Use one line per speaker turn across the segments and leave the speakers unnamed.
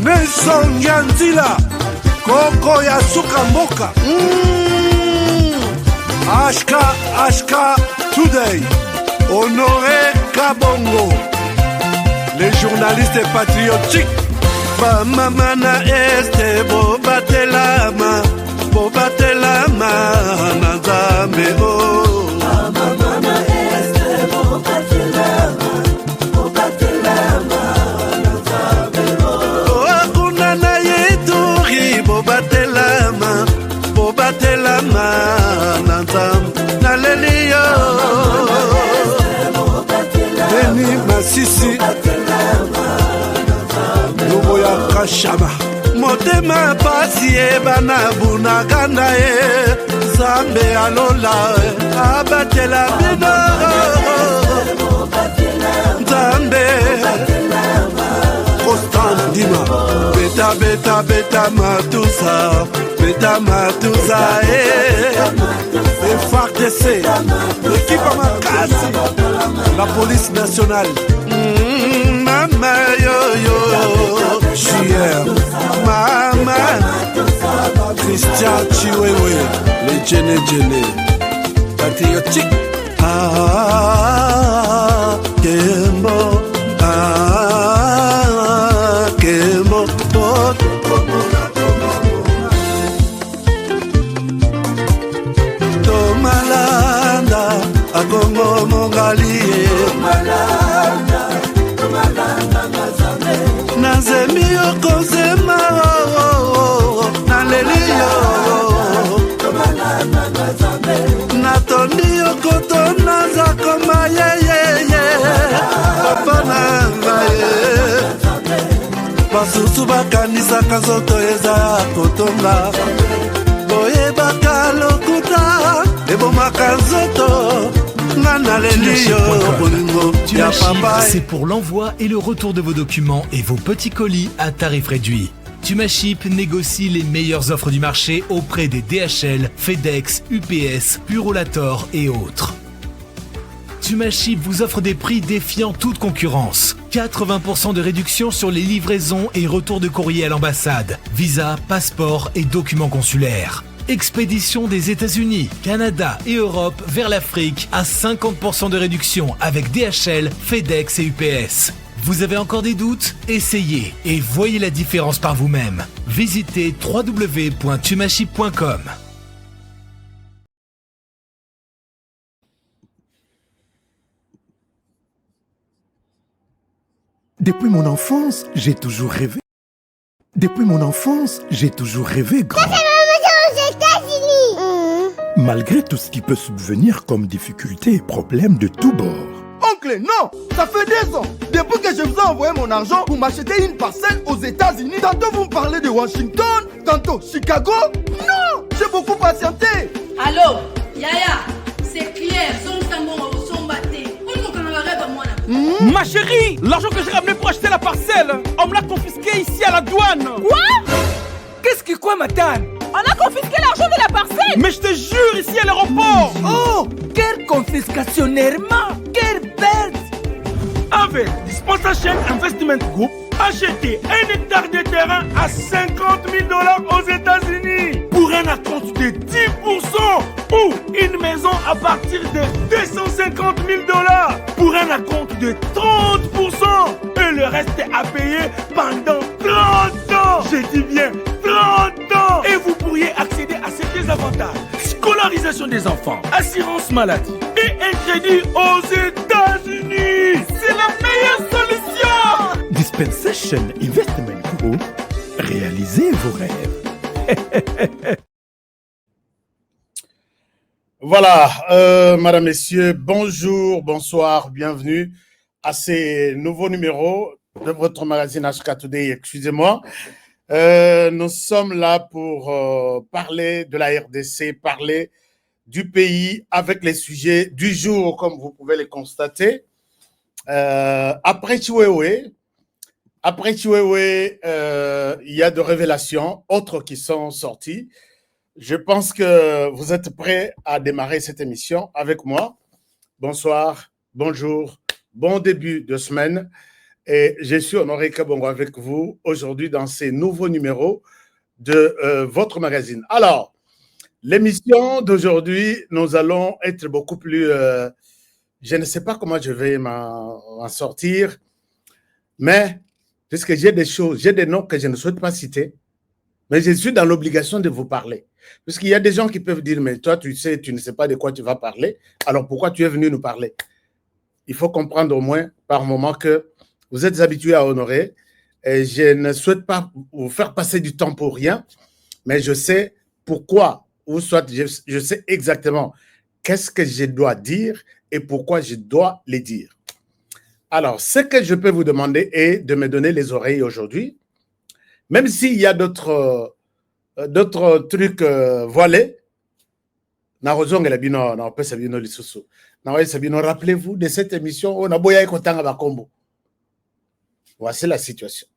Nelson Yanzila Koko ya suka mboka HK Today Honoré Kabongo les journalistes patriotiques Bamama na este bobatelama na Nzambe oh Bamama na este bobatelama na Nzambe oh Akuna na yeturi bobatelama na Nzambe na lelio Beni Masisi Lobo ya Kashaba Motema pasi ebana bunaganda e Zambe alola abatela bino Zambe Constant Dima Beta matusa FARDC l'équipe à Makasi la police nationale Mama yo Chier Mama Christian Chiwewe les Djene patriotique Kembo Kembo Tomalanda Akongo Mongalie Nazemi okozema Nalelio Natondi okoto nazakoma Papa nangaye Basusu bakanisaka nzoto eza kotonga Boyebaka lokuta ebomaka nzoto
C'est pour l'envoi et le retour de vos documents et vos petits colis à tarif réduit. Tumaship négocie les meilleures offres du marché auprès des DHL, FedEx, UPS, Purolator et autres. Tumaship vous offre des prix défiant toute concurrence. 80% de réduction sur les livraisons et retours de courrier à l'ambassade, visa, passeport et documents consulaires. Expédition des États-Unis, Canada et Europe vers l'Afrique à 50% de réduction avec DHL, FedEx et UPS. Vous avez encore des doutes? Essayez et voyez la différence par vous-même. Visitez www.tumaship.com.
Depuis mon enfance, j'ai toujours rêvé. Grand. Malgré tout ce qui peut subvenir comme difficultés et problèmes de tous bords.
Oncle, non! Ça fait 2 ans! Depuis que je vous ai envoyé mon argent pour m'acheter une parcelle aux États-Unis, tantôt vous me parlez de Washington, tantôt Chicago. Non! J'ai beaucoup patienté!
Allô? Yaya, c'est clair,
Ma chérie, l'argent que j'ai ramené pour acheter la parcelle, on me l'a confisqué ici à la douane.
Quoi?
Qu'est-ce que quoi, madame?
On a confisqué l'argent de la parcelle.
Mais je te jure, ici à l'aéroport.
Oh, quelle confiscationnairement, quelle perte.
Avec Dispensation Investment Group, achetez 1 hectare de terrain à $50,000 aux États-Unis pour un acompte de 10% ou une maison à partir de $250,000 pour un acompte de 30% et le reste est à payer pendant 30 ans. Je dis bien 30 ans. Et vous pourriez accéder à ces avantages: scolarisation des enfants, assurance maladie et un crédit aux États-Unis. C'est la meilleure solution.
Dispensation Investment Group, réalisez vos rêves.
Voilà, madame, messieurs, bonjour, bonsoir, bienvenue à ces nouveaux numéros de votre magazine HK Today. Excusez-moi, nous sommes là pour parler de la RDC, parler du pays avec les sujets du jour, comme vous pouvez les constater. Après Chiwewe, il y a de révélations autres qui sont sorties. Je pense que vous êtes prêts à démarrer cette émission avec moi. Bonsoir, bonjour, bon début de semaine. Et je suis Honoré Kabongo avec vous aujourd'hui dans ces nouveaux numéros de votre magazine. Alors, l'émission d'aujourd'hui, nous allons être beaucoup plus... je ne sais pas comment je vais m'en sortir, mais puisque j'ai des choses, j'ai des noms que je ne souhaite pas citer, mais je suis dans l'obligation de vous parler. Puisqu'il y a des gens qui peuvent dire, mais toi, tu sais, tu ne sais pas de quoi tu vas parler, alors pourquoi tu es venu nous parler? Il faut comprendre au moins par moment que vous êtes habitués à honorer et je ne souhaite pas vous faire passer du temps pour rien, mais je sais pourquoi, ou soit je sais exactement qu'est-ce que je dois dire et pourquoi je dois les dire. Alors, ce que je peux vous demander est de me donner les oreilles aujourd'hui, même s'il y a d'autres trucs voilés. Rappelez-vous de cette émission. Voici la situation.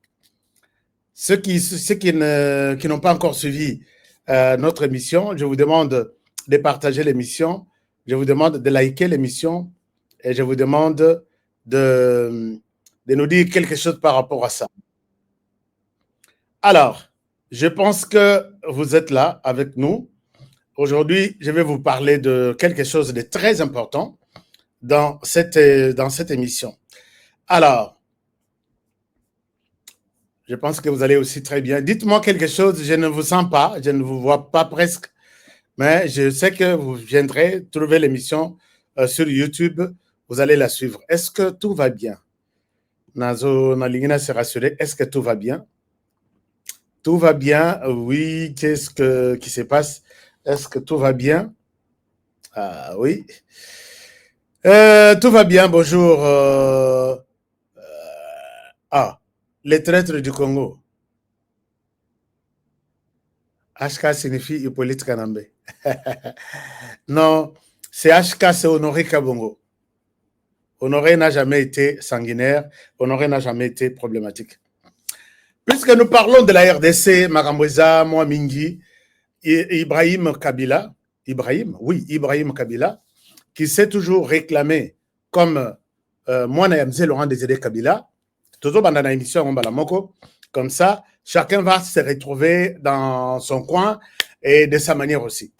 Ceux qui n'ont pas encore suivi notre émission, je vous demande de partager l'émission, je vous demande de liker l'émission et je vous demande de nous dire quelque chose par rapport à ça. Alors, je pense que vous êtes là avec nous. Aujourd'hui, je vais vous parler de quelque chose de très important dans cette émission. Alors, je pense que vous allez aussi très bien. Dites-moi quelque chose, je ne vous sens pas, je ne vous vois pas presque, mais je sais que vous viendrez trouver l'émission sur YouTube, vous allez la suivre. Est-ce que tout va bien? Nazo Nalingina s'est rassuré. Est-ce que tout va bien? Tout va bien, oui. Qu'est-ce qui se passe? Est-ce que tout va bien? Ah oui. Tout va bien, bonjour. Les traîtres du Congo. HK signifie Hippolyte Kanambe. Non, c'est HK, c'est Honoré Kabongo. Honoré n'a jamais été sanguinaire, Honoré n'a jamais été problématique. Puisque nous parlons de la RDC, Marambouza, Mouamingi, Ibrahim Kabila, Ibrahim Kabila, qui s'est toujours réclamé comme moi, Laurent Désiré Kabila, toujours dans la émission comme ça, chacun va se retrouver dans son coin et de sa manière aussi.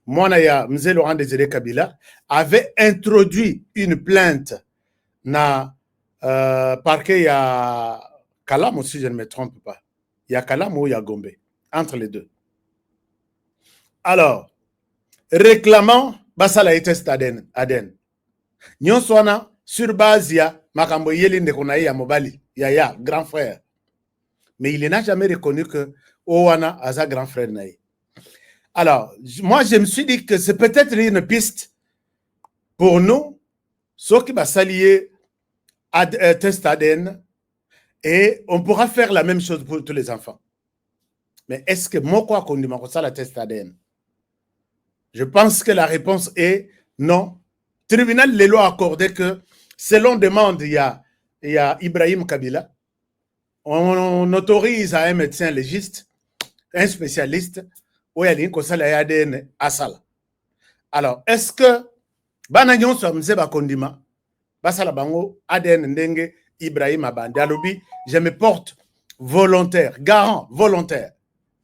Moi, Laurent Désiré Kabila avait introduit une plainte dans parquet, il y a Kalam aussi, je ne me trompe pas. Il y a Kalam ou il y a Gombe, entre les deux. Alors, réclamant Basala et Aden. Nyon Swana, sur base, il y a Makambo Yelin de Konaï à Mobali, Yaya, grand frère. Mais il n'a jamais reconnu que Owana a sa grand frère Naï. Alors, moi, je me suis dit que c'est peut-être une piste pour nous, ceux qui vont s'allier à Test ADN, et on pourra faire la même chose pour tous les enfants. Mais est-ce que moi, quoi qu'on dit, ça la test ADN? Je pense que la réponse est non. Le tribunal les lois accordé que, selon demande, il y a Ibrahim Kabila. On autorise à un médecin légiste, un spécialiste, où il y a une ADN à Sala. Alors, est-ce que, Banagnon soit Mzé Bakondima, Basala Bango, ADN Ndenge, Ibrahim Abandi, Alobi, je me porte volontaire, garant, volontaire.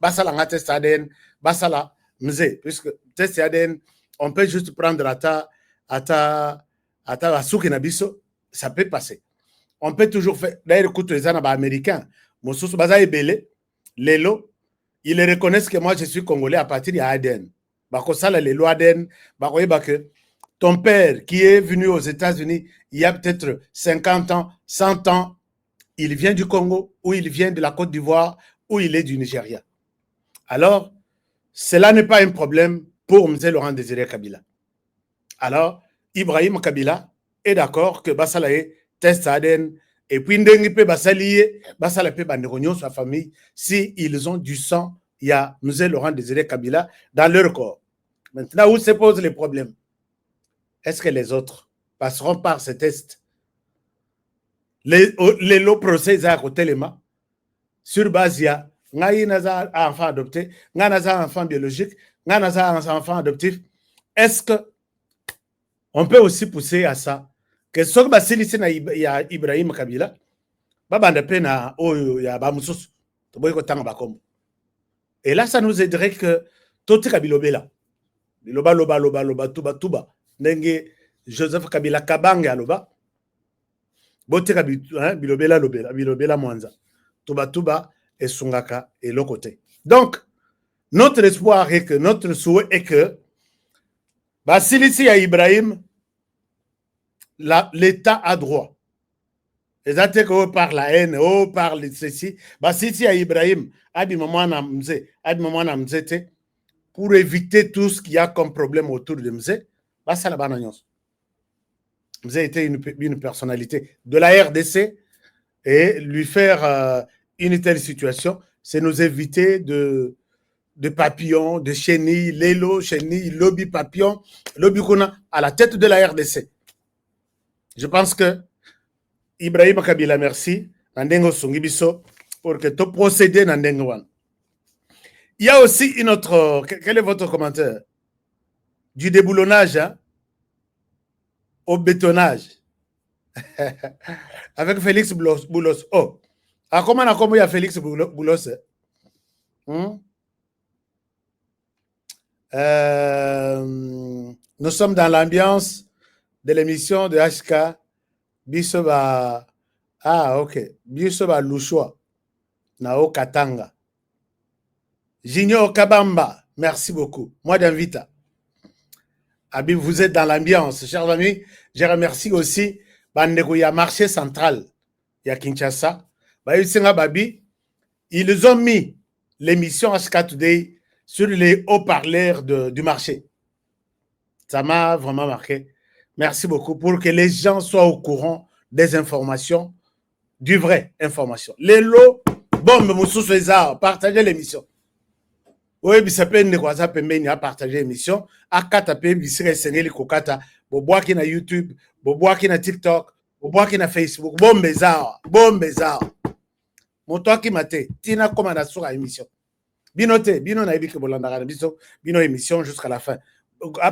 Basala nga test ADN, Basala Mzé, puisque test ADN, on peut juste prendre ata Asuki Nabiso, ça peut passer. On peut toujours faire, d'ailleurs, écoute les américains, Moussous Baza Ebele, Lelo, ils reconnaissent que moi je suis congolais à partir de ADN. Bakosala Lelo ADN, Bakoyeba que ton père qui est venu aux États-Unis il y a peut-être 50 ans, 100 ans, il vient du Congo, ou il vient de la Côte d'Ivoire, ou il est du Nigeria. Alors, cela n'est pas un problème pour M. Laurent Désiré Kabila. Alors, Ibrahim Kabila est d'accord que Basalae teste ADN et puis Ndengi peut Basalier, Basala peut Banderonio, sa famille, si ils ont du sang, il y a M. Laurent Désiré Kabila dans leur corps. Maintenant, où se posent les problèmes? Est-ce que les autres passeront par ces tests? Les lots procès à côté les mains. Sur base, il y a un enfant adopté, un enfant biologique, un enfant adoptif. Est-ce que on peut aussi pousser à ça? Que ce que il y a Ibrahim Kabila, babanda pena oyo ya ba mususu toboyi kotanga bakombo. Et là ça nous aiderait que totika bilobela loba tuba ndenge Joseph Kabila Kabange aloba botika bilobela mwanza tuba et sungaka et l'autre côté. Donc notre espoir est que notre souhait est que Basilisi à Ibrahim l'État a droit. Et ça c'est que par la haine, par ceci, Basilisi à Ibrahim adi maman na mzete pour éviter tout ce qu'il y a comme problème autour de Mzé, ça la bananios. Mzé était une personnalité de la RDC et lui faire une telle situation, c'est nous éviter de papillons, de chenilles, lélo, chenilles, lobby papillon, lobby kuna à la tête de la RDC. Je pense que Ibrahim Kabila, merci, Nandengo Sungibiso, pour que tu procédé Nandengo Wan. Il y a aussi une autre. Quel est votre commentaire? Du déboulonnage hein, au bétonnage. Avec Félix Boulos. Oh, comment il y a Félix Boulos? Nous sommes dans l'ambiance de l'émission de HK. Bisoba. Ah, ok. Bisoba Louchoua. Nao Katanga. Junior Kabamba, merci beaucoup. Moi d'Invita. Habib, vous êtes dans l'ambiance. Chers amis, je remercie aussi Bandegouya Marché Central. Il y a Kinshasa. Ils ont mis l'émission HK Today sur les haut-parleurs du marché. Ça m'a vraiment marqué. Merci beaucoup pour que les gens soient au courant des informations, du vrai information. Les lots, bombe, moussous, les arts, partagez l'émission. Oui, mais ça peut être quoi ça peut à partager l'émission. À katape, bisire sengeli kokata, boboa qui na YouTube, boboa qui na TikTok, boboa qui na Facebook, bombe zao. Mon toi qui mate, tina commanda sur l'émission. Binote, bino na ibike bolanda biso, bino émission jusqu'à la fin.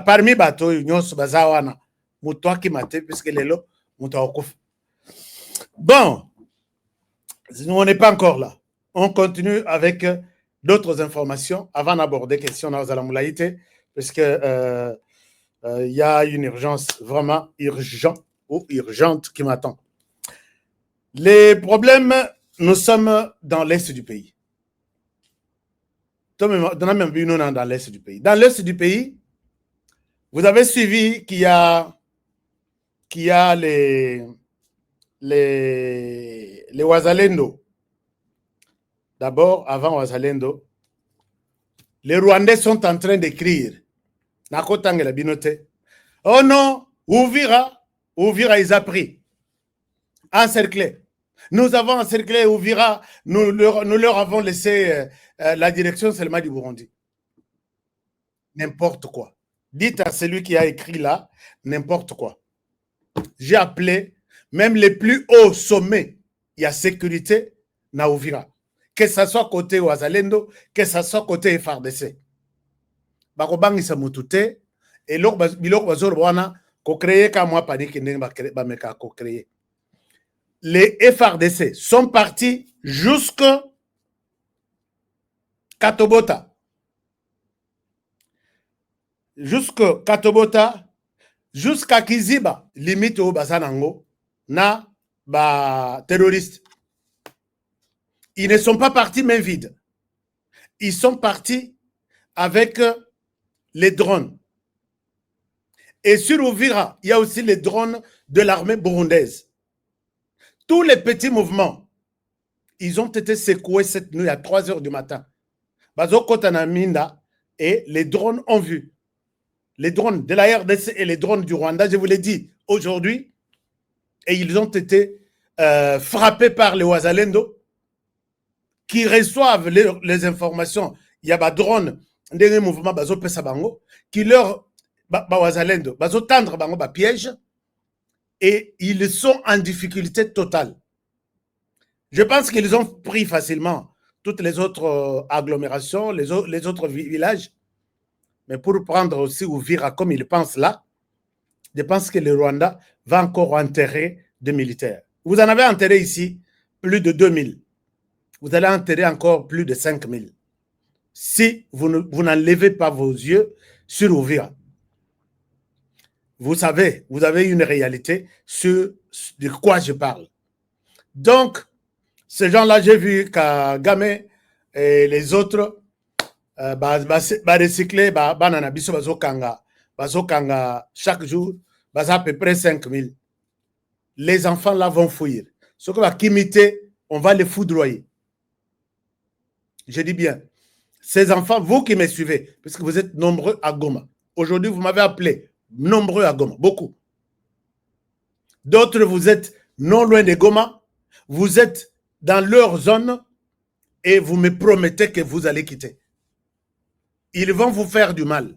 Parmi bateau, union bazawana. Mon toi qui mate, puisque les lots, mon toi au Bon, nous on n'est pas encore là. On continue avec d'autres informations avant d'aborder la question dans la moulaïté, parce que y a une urgence vraiment urgente qui m'attend. Les problèmes, nous sommes dans l'est du pays. Dans l'est du pays. Dans l'est du pays, vous avez suivi qu'il y a les Wazalendo. D'abord, avant Wazalendo, les Rwandais sont en train d'écrire. Nakotangela binote. Oh non, Ouvira, ils ont pris. Encerclé. Nous avons encerclé Ouvira, nous leur avons laissé la direction seulement du Burundi. N'importe quoi. Dites à celui qui a écrit là, n'importe quoi. J'ai appelé même les plus hauts sommets, il y a sécurité, na Ouvira. Que ce soit côté Wazalendo, que ce soit côté FARDC. Bakobangi sa mutute, et bilok bazor wana, ko créer ka moi panique ba meka ko créer. Les FARDC sont partis jusqu'à Katobota. Jusqu'à Kiziba, limite au Bazanango, na ba terroristes. Ils ne sont pas partis main vide. Ils sont partis avec les drones. Et sur Ouvira, il y a aussi les drones de l'armée burundaise. Tous les petits mouvements, ils ont été secoués cette nuit à 3 heures du matin. Bazo Kotanaminda et les drones ont vu. Les drones de la RDC et les drones du Rwanda, je vous l'ai dit aujourd'hui, et ils ont été frappés par les Wazalendo qui reçoivent les informations. Il y a des drones, des mouvements qui leur Wazalendo, tendre bango piège et ils sont en difficulté totale. Je pense qu'ils ont pris facilement toutes les autres agglomérations, les autres villages. Mais pour prendre aussi Ouvira comme ils pensent là, je pense que le Rwanda va encore enterrer des militaires. Vous en avez enterré ici plus de 2000. Vous allez enterrer encore plus de 5000. Si vous n'enlevez pas vos yeux sur Uvira. Vous savez, vous avez une réalité sur de quoi je parle. Donc, ces gens-là, j'ai vu Kagame et les autres recycler, chaque jour, à peu près 5000. Les enfants là vont fuir. Ce qu'on va imiter, on va les foudroyer. Je dis bien, ces enfants, vous qui me suivez, parce que vous êtes nombreux à Goma. Aujourd'hui, vous m'avez appelé nombreux à Goma, beaucoup. D'autres, vous êtes non loin de Goma, vous êtes dans leur zone et vous me promettez que vous allez quitter. Ils vont vous faire du mal.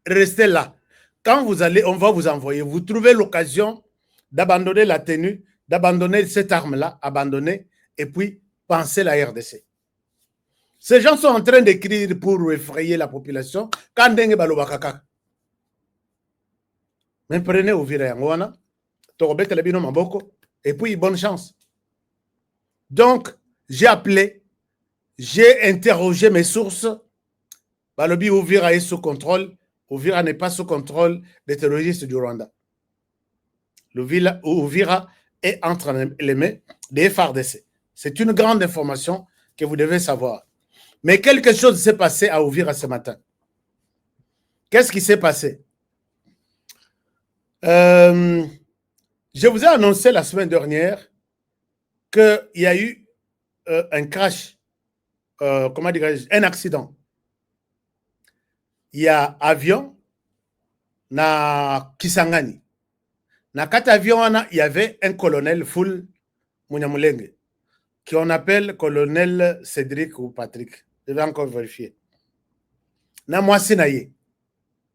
Restez là. Quand vous allez, on va vous envoyer. Vous trouvez l'occasion d'abandonner la tenue, d'abandonner cette arme-là, abandonner, et puis penser la RDC. Ces gens sont en train d'écrire pour effrayer la population. Mais prenez Uvira Yangwana, Torobek Labino Maboko, et puis bonne chance. Donc, j'ai appelé, j'ai interrogé mes sources. Balobi Uvira est sous contrôle. Uvira n'est pas sous contrôle des terroristes du Rwanda. Uvira est entre les mains des FARDC. C'est une grande information que vous devez savoir. Mais quelque chose s'est passé à Uvira ce matin. Qu'est-ce qui s'est passé? Je vous ai annoncé la semaine dernière qu'il y a eu un crash, comment dirais-je, un accident. Il y a avion na Kisangani. Na quatre avions, il y avait un colonel full Munyamulenge, qu'on appelle colonel Cédric ou Patrick. Je vais encore vérifier. Na moi Sinaye.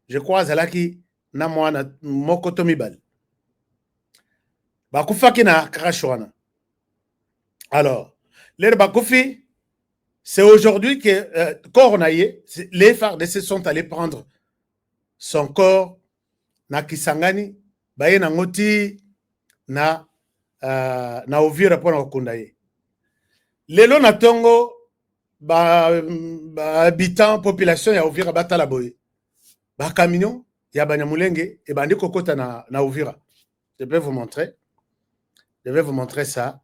Je crois Zalaki na moi na Mokotomibal. Bakufaki na Krashwana. Alors, les Bakufi, c'est aujourd'hui que Koronaye, les FARDC sont allés prendre son corps na Kisangani, baye na ngoti na Uvira pona okundaye. Lelo na tongo habitant population ya Uvira batala boye. Ba camion ya Banyamulenge et bandi kokota na Uvira. Je vais vous montrer. Je vais vous montrer ça.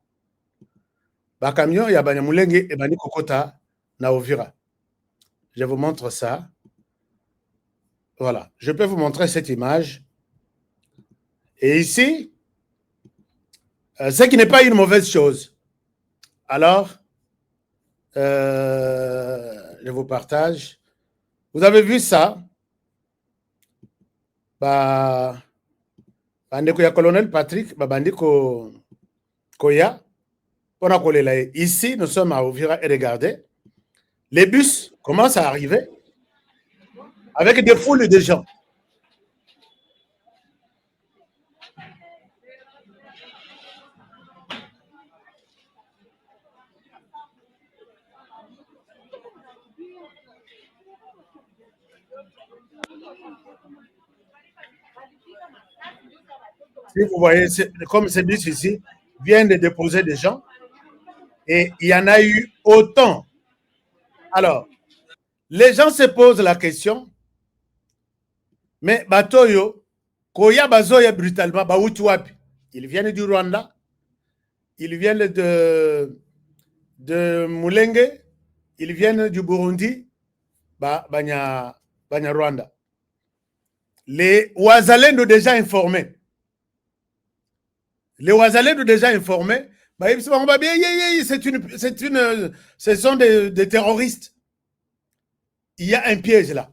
Ba camion ya Banyamulenge et bandi kokota na Uvira. Je vous montre ça. Voilà, je peux vous montrer cette image. Et ici, ce qui n'est pas une mauvaise chose. Alors, je vous partage. Vous avez vu ça? Bandeko ya colonel Patrick, bandeko Koya. Ici, nous sommes à Uvira et regardez, les bus commencent à arriver avec des foules de gens. Si vous voyez, comme ces bus ici viennent de déposer des gens et il y en a eu autant. Alors, les gens se posent la question, mais Batoyo, Koya Bazoya brutalement, Baoutuapi, ils viennent du Rwanda, ils viennent de Mulenge, ils viennent du Burundi, Banya Rwanda. Les Ouazalendo déjà informés. Les Ouazalendo déjà informés, ce sont des terroristes. Il y a un piège là.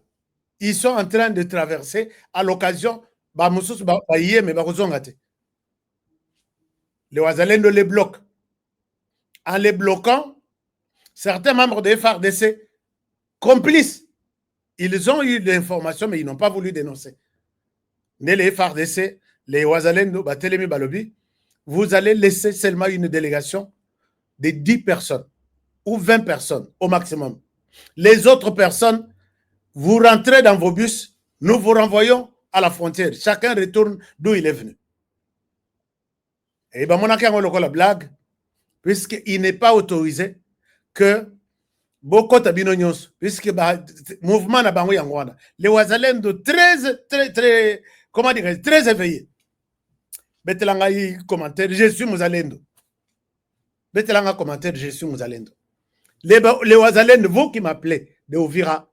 Ils sont en train de traverser à l'occasion. Les Ouazalendo les bloquent. En les bloquant, certains membres des FARDC, complices, ils ont eu l'information, mais ils n'ont pas voulu dénoncer. Les FARDC, les Ouazalendo, Batelemi Balobi, vous allez laisser seulement une délégation de 10 personnes ou 20 personnes au maximum. Les autres personnes, vous rentrez dans vos bus, nous vous renvoyons à la frontière. Chacun retourne d'où il est venu. Et bien, mon la blague, puisqu'il n'est pas autorisé que beaucoup de binonyos, puisque le mouvement n'a pas les Wazalendo très, comment dire, très éveillés. Betelanga commentaire, je suis Mouzalendo. Betelanga commentaire, je suis Mouzalendo. Les Wazalendo, vous qui m'appelez de Ouvira,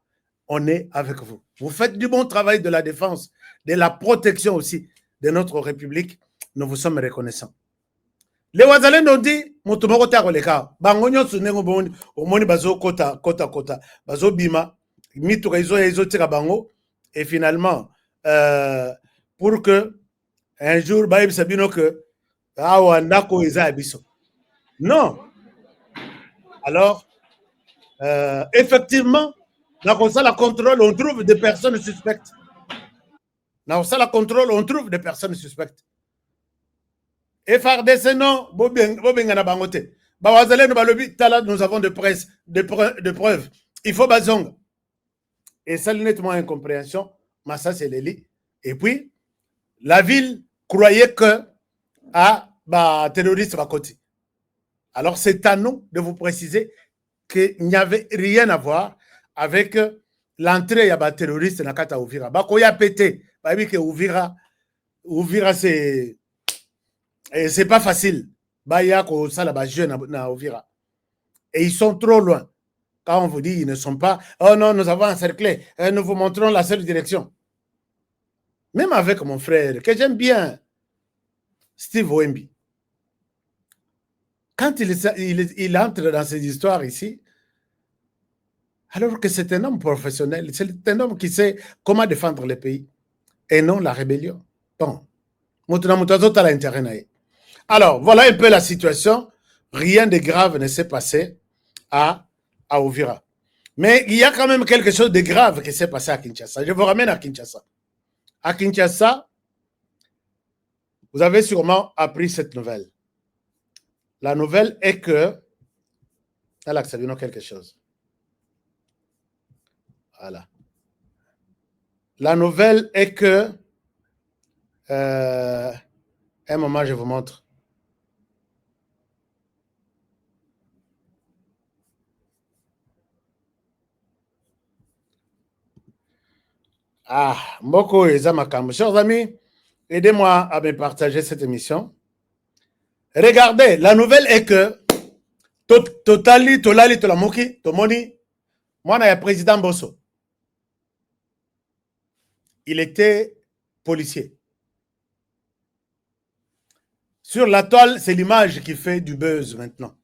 on est avec vous. Vous faites du bon travail de la défense, de la protection aussi de notre République. Nous vous sommes reconnaissants. Les Wazalendo ont dit, Motomoko Taroleka, Bangonyo Sunengo Boni, Omoni Bazo Kota, Bazo Bima, Mituka Izo Tira Bango, et finalement, pour que un jour, Baïb Sabino que, Ndako Iza Abiso. Non. Alors, effectivement, dans ça, la contrôle, on trouve des personnes suspectes. Dans ça, la contrôle, on trouve des personnes suspectes. Et FARDC, non, Bobengana Bangote. Nous avons de preuves. Il faut Bazong. Et ça, nettement incompréhension. Mais ça, c'est l'élite. Et puis, la ville croyait que terroriste va côté. Alors, c'est à nous de vous préciser qu'il n'y avait rien à voir avec l'entrée de terroriste dans Kata Ouvira. Bakoya pété. Ouvira, c'est pas facile. Baya ko sala ba jeune na Ouvira. Et ils sont trop loin. Quand on vous dit ils ne sont pas, oh non, nous avons encerclé, nous vous montrons la seule direction. Même avec mon frère, que j'aime bien, Steve Wemby, quand il entre dans ces histoires ici, alors que c'est un homme professionnel, c'est un homme qui sait comment défendre le pays et non la rébellion. Bon, alors, voilà un peu la situation. Rien de grave ne s'est passé à Ouvira. Mais il y a quand même quelque chose de grave qui s'est passé à Kinshasa. Je vous ramène à Kinshasa. À Kinshasa, vous avez sûrement appris cette nouvelle. La nouvelle est que... Là, ça vient quelque chose. Voilà. La nouvelle est que... un moment, je vous montre. Mboko et Zamakam. Chers amis, aidez-moi à me partager cette émission. Regardez, la nouvelle est que Tolali, Tolamoki, Tomoni, moi, je suis président Bosso. Il était policier. Sur la toile, c'est l'image qui fait du buzz maintenant.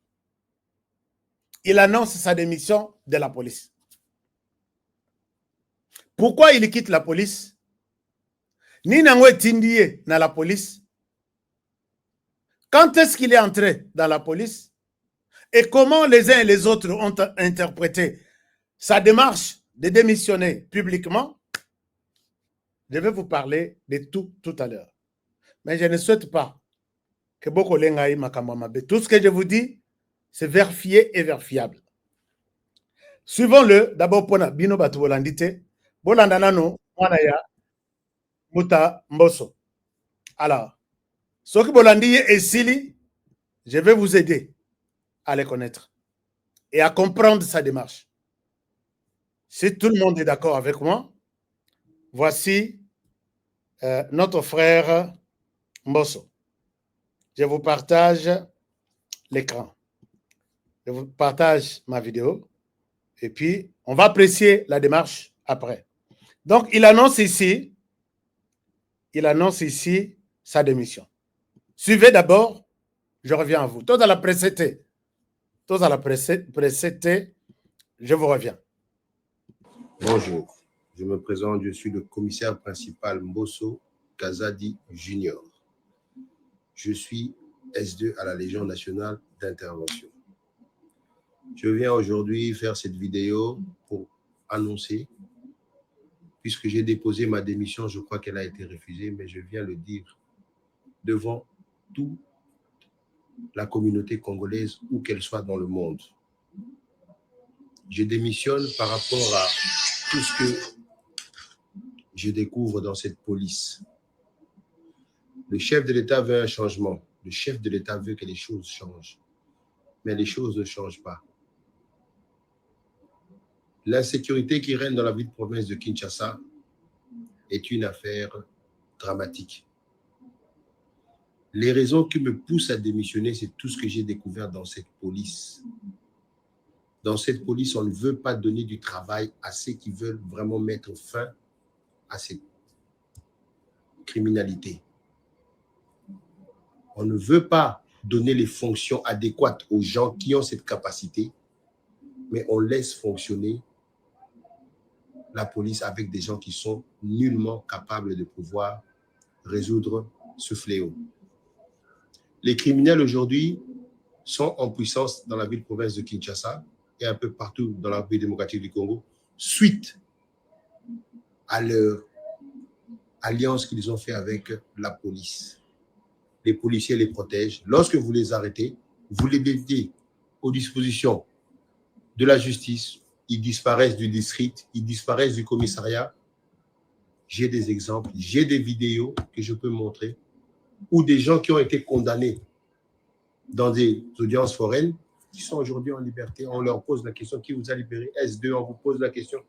Il annonce sa démission de la police. Pourquoi il quitte la police? Ni Nangwe Tindie dans la police. Quand est-ce qu'il est entré dans la police? Et comment les uns et les autres ont interprété sa démarche de démissionner publiquement? Je vais vous parler de tout à l'heure. Mais je ne souhaite pas que beaucoup l'engaï makamamabe. Tout ce que je vous dis, c'est vérifié et vérifiable. Suivons-le. D'abord, pour Bino Batu Bolandite. Bolandanano, Mwanaya, Muta Mboso. Alors, ce que Bolandi et Sili, je vais vous aider à les connaître et à comprendre sa démarche. Si tout le monde est d'accord avec moi, voici notre frère Mboso. Je vous partage l'écran. Je vous partage ma vidéo et puis on va apprécier la démarche après. Donc, il annonce ici sa démission. Suivez d'abord, je reviens à vous. Tous à la précédée, je vous reviens.
Bonjour, je me présente, je suis le commissaire principal Mbosso Kazadi Junior. Je suis S2 à la Légion nationale d'intervention. Je viens aujourd'hui faire cette vidéo pour annoncer, puisque j'ai déposé ma démission, je crois qu'elle a été refusée, mais je viens le dire devant toute la communauté congolaise, où qu'elle soit dans le monde. Je démissionne par rapport à tout ce que je découvre dans cette police. Le chef de l'État veut un changement. Le chef de l'État veut que les choses changent. Mais les choses ne changent pas. L'insécurité qui règne dans la ville province de Kinshasa est une affaire dramatique. Les raisons qui me poussent à démissionner, c'est tout ce que j'ai découvert dans cette police. Dans cette police, on ne veut pas donner du travail à ceux qui veulent vraiment mettre fin à cette criminalité. On ne veut pas donner les fonctions adéquates aux gens qui ont cette capacité, mais on laisse fonctionner la police avec des gens qui sont nullement capables de pouvoir résoudre ce fléau. Les criminels aujourd'hui sont en puissance dans la ville-province de Kinshasa et un peu partout dans la République démocratique du Congo, suite à leur alliance qu'ils ont fait avec la police. Les policiers les protègent. Lorsque vous les arrêtez, vous les mettez aux dispositions de la justice, ils disparaissent du district, ils disparaissent du commissariat. J'ai des exemples, j'ai des vidéos que je peux montrer où des gens qui ont été condamnés dans des audiences foraines qui sont aujourd'hui en liberté. On leur pose la question, qui vous a libéré? S2, on vous pose la question,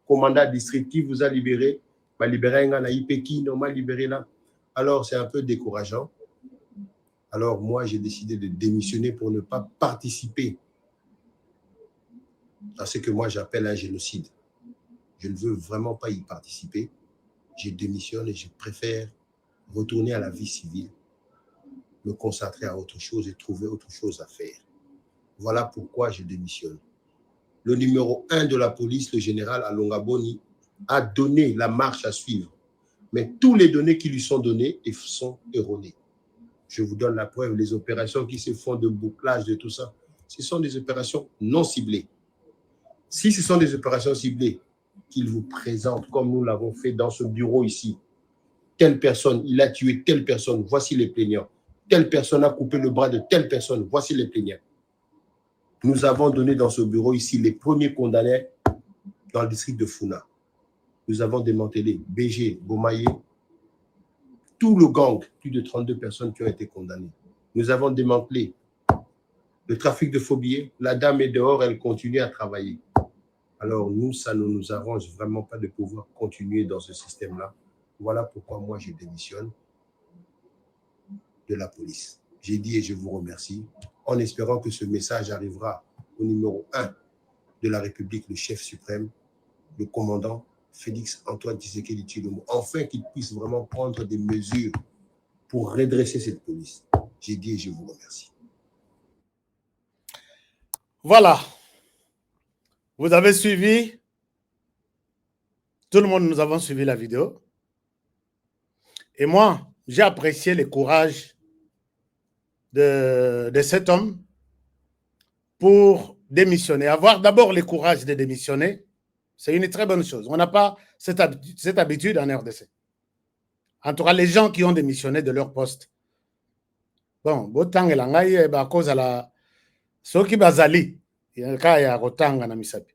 commandant district, qui vous a libéré? M'a libéré un IP, qui m'a libéré là? Alors, c'est un peu décourageant. Alors, moi, j'ai décidé de démissionner pour ne pas participer à ce que moi j'appelle un génocide. Je ne veux vraiment pas y participer. Je démissionne et je préfère retourner à la vie civile, me concentrer à autre chose et trouver autre chose à faire. Voilà pourquoi je démissionne. Le numéro 1 de la police, le général Alonga Boni, a donné la marche à suivre. Mais tous les données qui lui sont données sont erronées. Je vous donne la preuve, les opérations qui se font de bouclage, de tout ça, ce sont des opérations non ciblées. Si ce sont des opérations ciblées qu'il vous présente, comme nous l'avons fait dans ce bureau ici, telle personne, il a tué telle personne, voici les plaignants. Telle personne a coupé le bras de telle personne, voici les plaignants. Nous avons donné dans ce bureau ici les premiers condamnés dans le district de Funa. Nous avons démantelé BG, Bomaye, tout le gang, plus de 32 personnes qui ont été condamnées. Nous avons démantelé le trafic de faux billets. La dame est dehors, elle continue à travailler. Alors nous, ça ne nous arrange vraiment pas de pouvoir continuer dans ce système-là. Voilà pourquoi moi, je démissionne de la police. J'ai dit et je vous remercie, en espérant que ce message arrivera au numéro 1 de la République, le chef suprême, le commandant Félix Antoine Tshisekedi Tshilombo, enfin qu'il puisse vraiment prendre des mesures pour redresser cette police. J'ai dit et je vous remercie.
Voilà. Vous avez suivi. Tout le monde, nous avons suivi la vidéo. Et moi, j'ai apprécié le courage de cet homme pour démissionner. Avoir d'abord le courage de démissionner, c'est une très bonne chose. On n'a pas cette habitude en RDC. En tout cas, les gens qui ont démissionné de leur poste. Bon, Botang et Langaï, à cause de la. Ceux qui bazali, il y a un cas, il y a Rotang en Amisabi.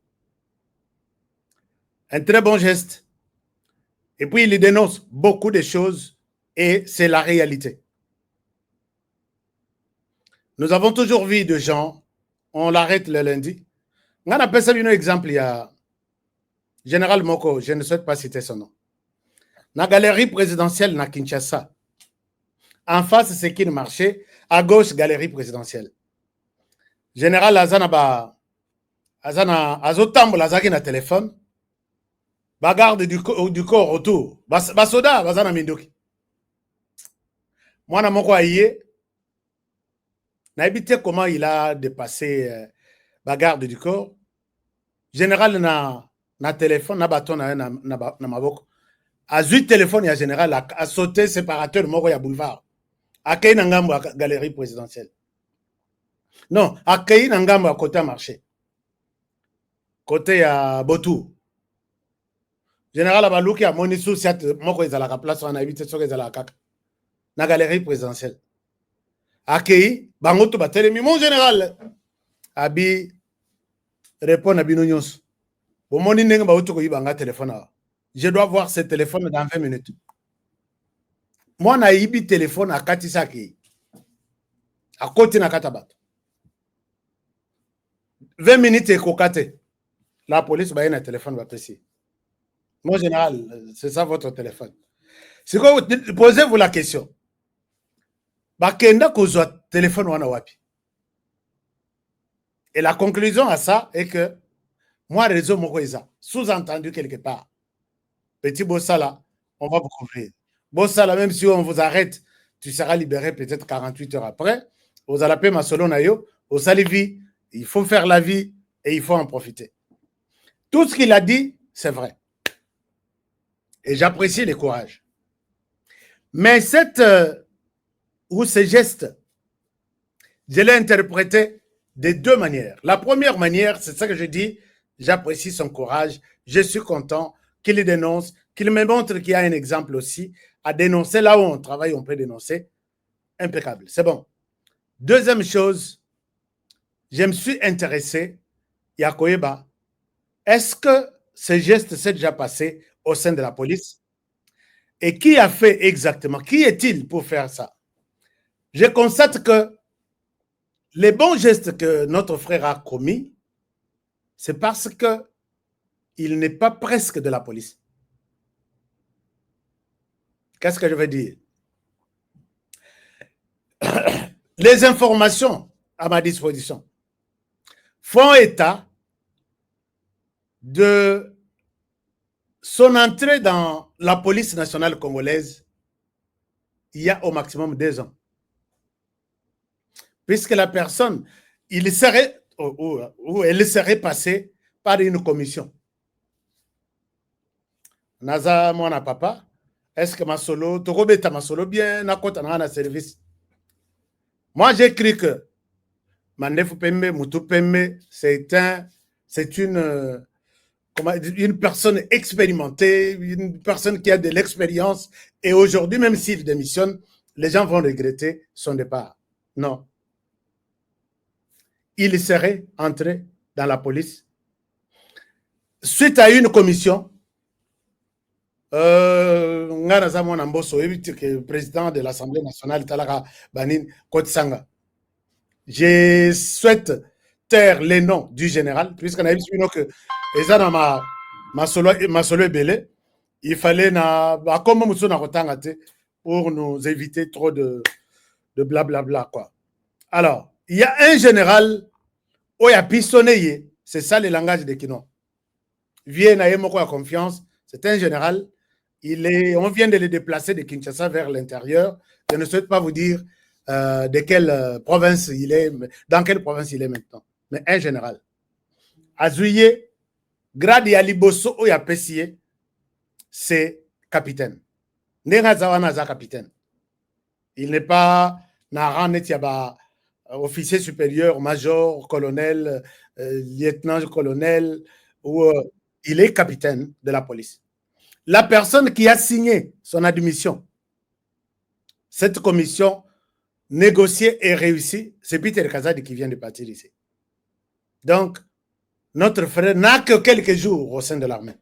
Un très bon geste. Et puis, il dénonce beaucoup de choses et c'est la réalité. Nous avons toujours vu de gens, on l'arrête le lundi. On appelle ça un exemple, il y a Général Moko, je ne souhaite pas citer son nom. Dans la galerie présidentielle na Kinshasa, en face, c'est qui marché, à gauche, galerie présidentielle. Général Azana Azotambo Lazaki na téléphone, garde du corps autour, Basoda, Bazana Mindoki. Moi, na moko aïe, n'a évité comment il a dépassé la garde du corps. Général na téléphone, na bâton na maboko. A 8 téléphones, il y a général a sauté séparateur moko ya boulevard. A Kei Nangambo à galerie présidentielle. Non, à Kei Nangambo à côté à marché. Côté à Botou. Général Abalouki a Monisou, siat moko ils à la place, on a évité ce qu'ils à la kaka. Na galerie présidentielle. Akei, bangoto batelemi, mon général. Abi, répond à Binonyos. Au moni nenga ba utuko yibanga téléphone. Je dois voir ce téléphone dans 20 minutes. Moi, na ibi téléphone à Katisaki. À côté na Katabat. 20 minutes et kokate. La police va un téléphone va passer. Mon général, c'est ça votre téléphone. C'est quoi, posez-vous la question. Bakenda kozwa téléphone wana wapi. Et la conclusion à ça est que moi, réseau Mokoïza, sous-entendu quelque part. Petit Bossala, on va vous couvrir. Bossala, même si on vous arrête, tu seras libéré peut-être 48 heures après. Vous allez payer ma solo nayo, au salivi, il faut faire la vie et il faut en profiter. Tout ce qu'il a dit, c'est vrai. Et j'apprécie le courage. Mais ce geste, je l'ai interprété de deux manières. La première manière, c'est ça que je dis, j'apprécie son courage, je suis content qu'il le dénonce, qu'il me montre qu'il y a un exemple aussi à dénoncer. Là où on travaille, on peut dénoncer. Impeccable, c'est bon. Deuxième chose, je me suis intéressé, Yakoyeba, est-ce que ce geste s'est déjà passé au sein de la police? Et qui a fait exactement? Qui est-il pour faire ça? Je constate que les bons gestes que notre frère a commis, c'est parce qu'il n'est pas presque de la police. Qu'est-ce que je veux dire? Les informations à ma disposition font état de son entrée dans la police nationale congolaise il y a au maximum 2 ans. Puisque la personne, il serait, ou elle serait passée par une commission. Naza mwana papa, est-ce que ma solo, Tokobeta ma solo bien, na kota na service. Moi, j'ai cru que Mandefu Pembe, Moutou Pembe, c'est une personne expérimentée, une personne qui a de l'expérience. Et aujourd'hui, même s'il démissionne, les gens vont regretter son départ. Non. Il serait entré dans la police suite à une commission. Président de l'Assemblée nationale, Talaka Banin Kotsanga. Je souhaite taire les noms du général, puisqu'on a vu que ma solo belé, il fallait pour nous éviter trop de blablabla, quoi. Alors, il y a un général où il y a pistonné, c'est ça le langage de Kino. Vient à Yemoko à confiance, c'est un général. On vient de le déplacer de Kinshasa vers l'intérieur. Je ne souhaite pas vous dire de quelle province il est, dans quelle province il est maintenant. Mais un général. Azuye, grade Yaliboso ou Yapessier, c'est capitaine. Nengazawana capitaine. Il n'est pas Naran Netiaba, officier supérieur, major, colonel, lieutenant-colonel, ou il est capitaine de la police. La personne qui a signé son admission, cette commission négociée et réussie, c'est Peter Kazadi qui vient de partir ici. Donc, notre frère n'a que quelques jours au sein de l'armée.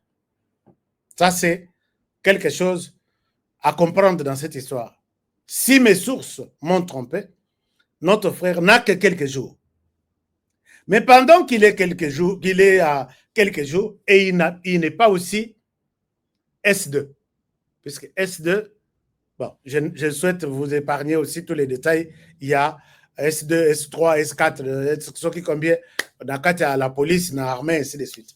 Ça, c'est quelque chose à comprendre dans cette histoire. Si mes sources m'ont trompé, notre frère n'a que quelques jours. Mais pendant qu'il est à quelques jours, et il n'est pas aussi S2. Puisque S2, bon, je souhaite vous épargner aussi tous les détails. Il y a S2, S3, S4, ce qui combien dans la police, dans l'armée, ainsi de suite.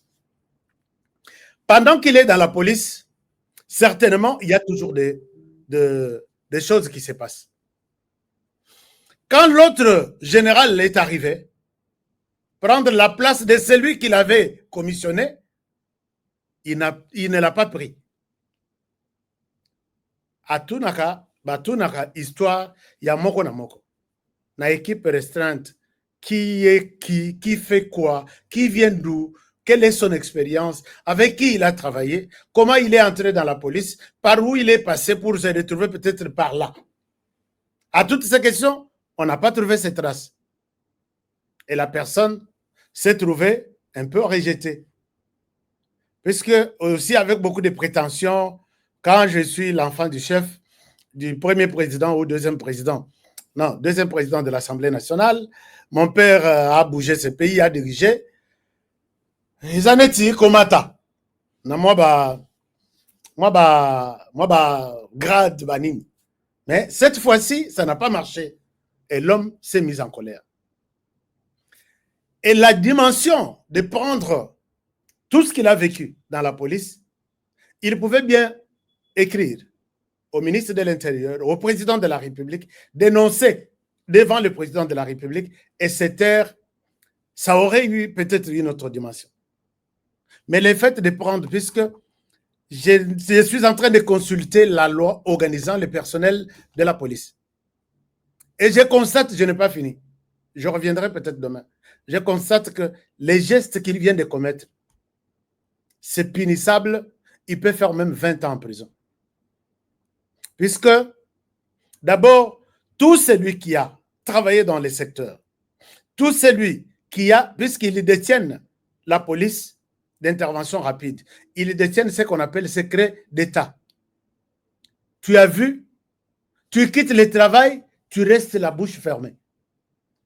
Pendant qu'il est dans la police, certainement, il y a toujours des choses qui se passent. Quand l'autre général est arrivé, prendre la place de celui qu'il avait commissionné, il ne l'a pas pris. À Tunaka, histoire, il y a moko na moko. Na équipe restreinte, qui fait quoi, qui vient d'où, quelle est son expérience, avec qui il a travaillé, comment il est entré dans la police, par où il est passé pour se retrouver peut-être par là. À toutes ces questions, on n'a pas trouvé ces traces. Et la personne s'est trouvée un peu rejetée. Puisque aussi avec beaucoup de prétentions, quand je suis l'enfant du chef, du premier président ou deuxième président de l'Assemblée nationale, mon père a bougé ce pays, a dirigé, Izaneti komata. Na moi grade banini. Mais cette fois-ci, ça n'a pas marché. Et l'homme s'est mis en colère. Et la dimension de prendre tout ce qu'il a vécu dans la police, il pouvait bien écrire au ministre de l'Intérieur, au président de la République, dénoncer devant le président de la République, et cette ère, ça aurait eu peut-être une autre dimension. Mais le fait de prendre, puisque je suis en train de consulter la loi organisant le personnel de la police, et je constate, je n'ai pas fini, je reviendrai peut-être demain, je constate que les gestes qu'il vient de commettre, c'est punissable, il peut faire même 20 ans en prison. Puisque, d'abord, tout celui qui a travaillé dans les secteurs, tout celui qui a, puisqu'ils détiennent la police d'intervention rapide, ils détiennent ce qu'on appelle secret d'État. Tu as vu, tu quittes le travail, tu restes la bouche fermée.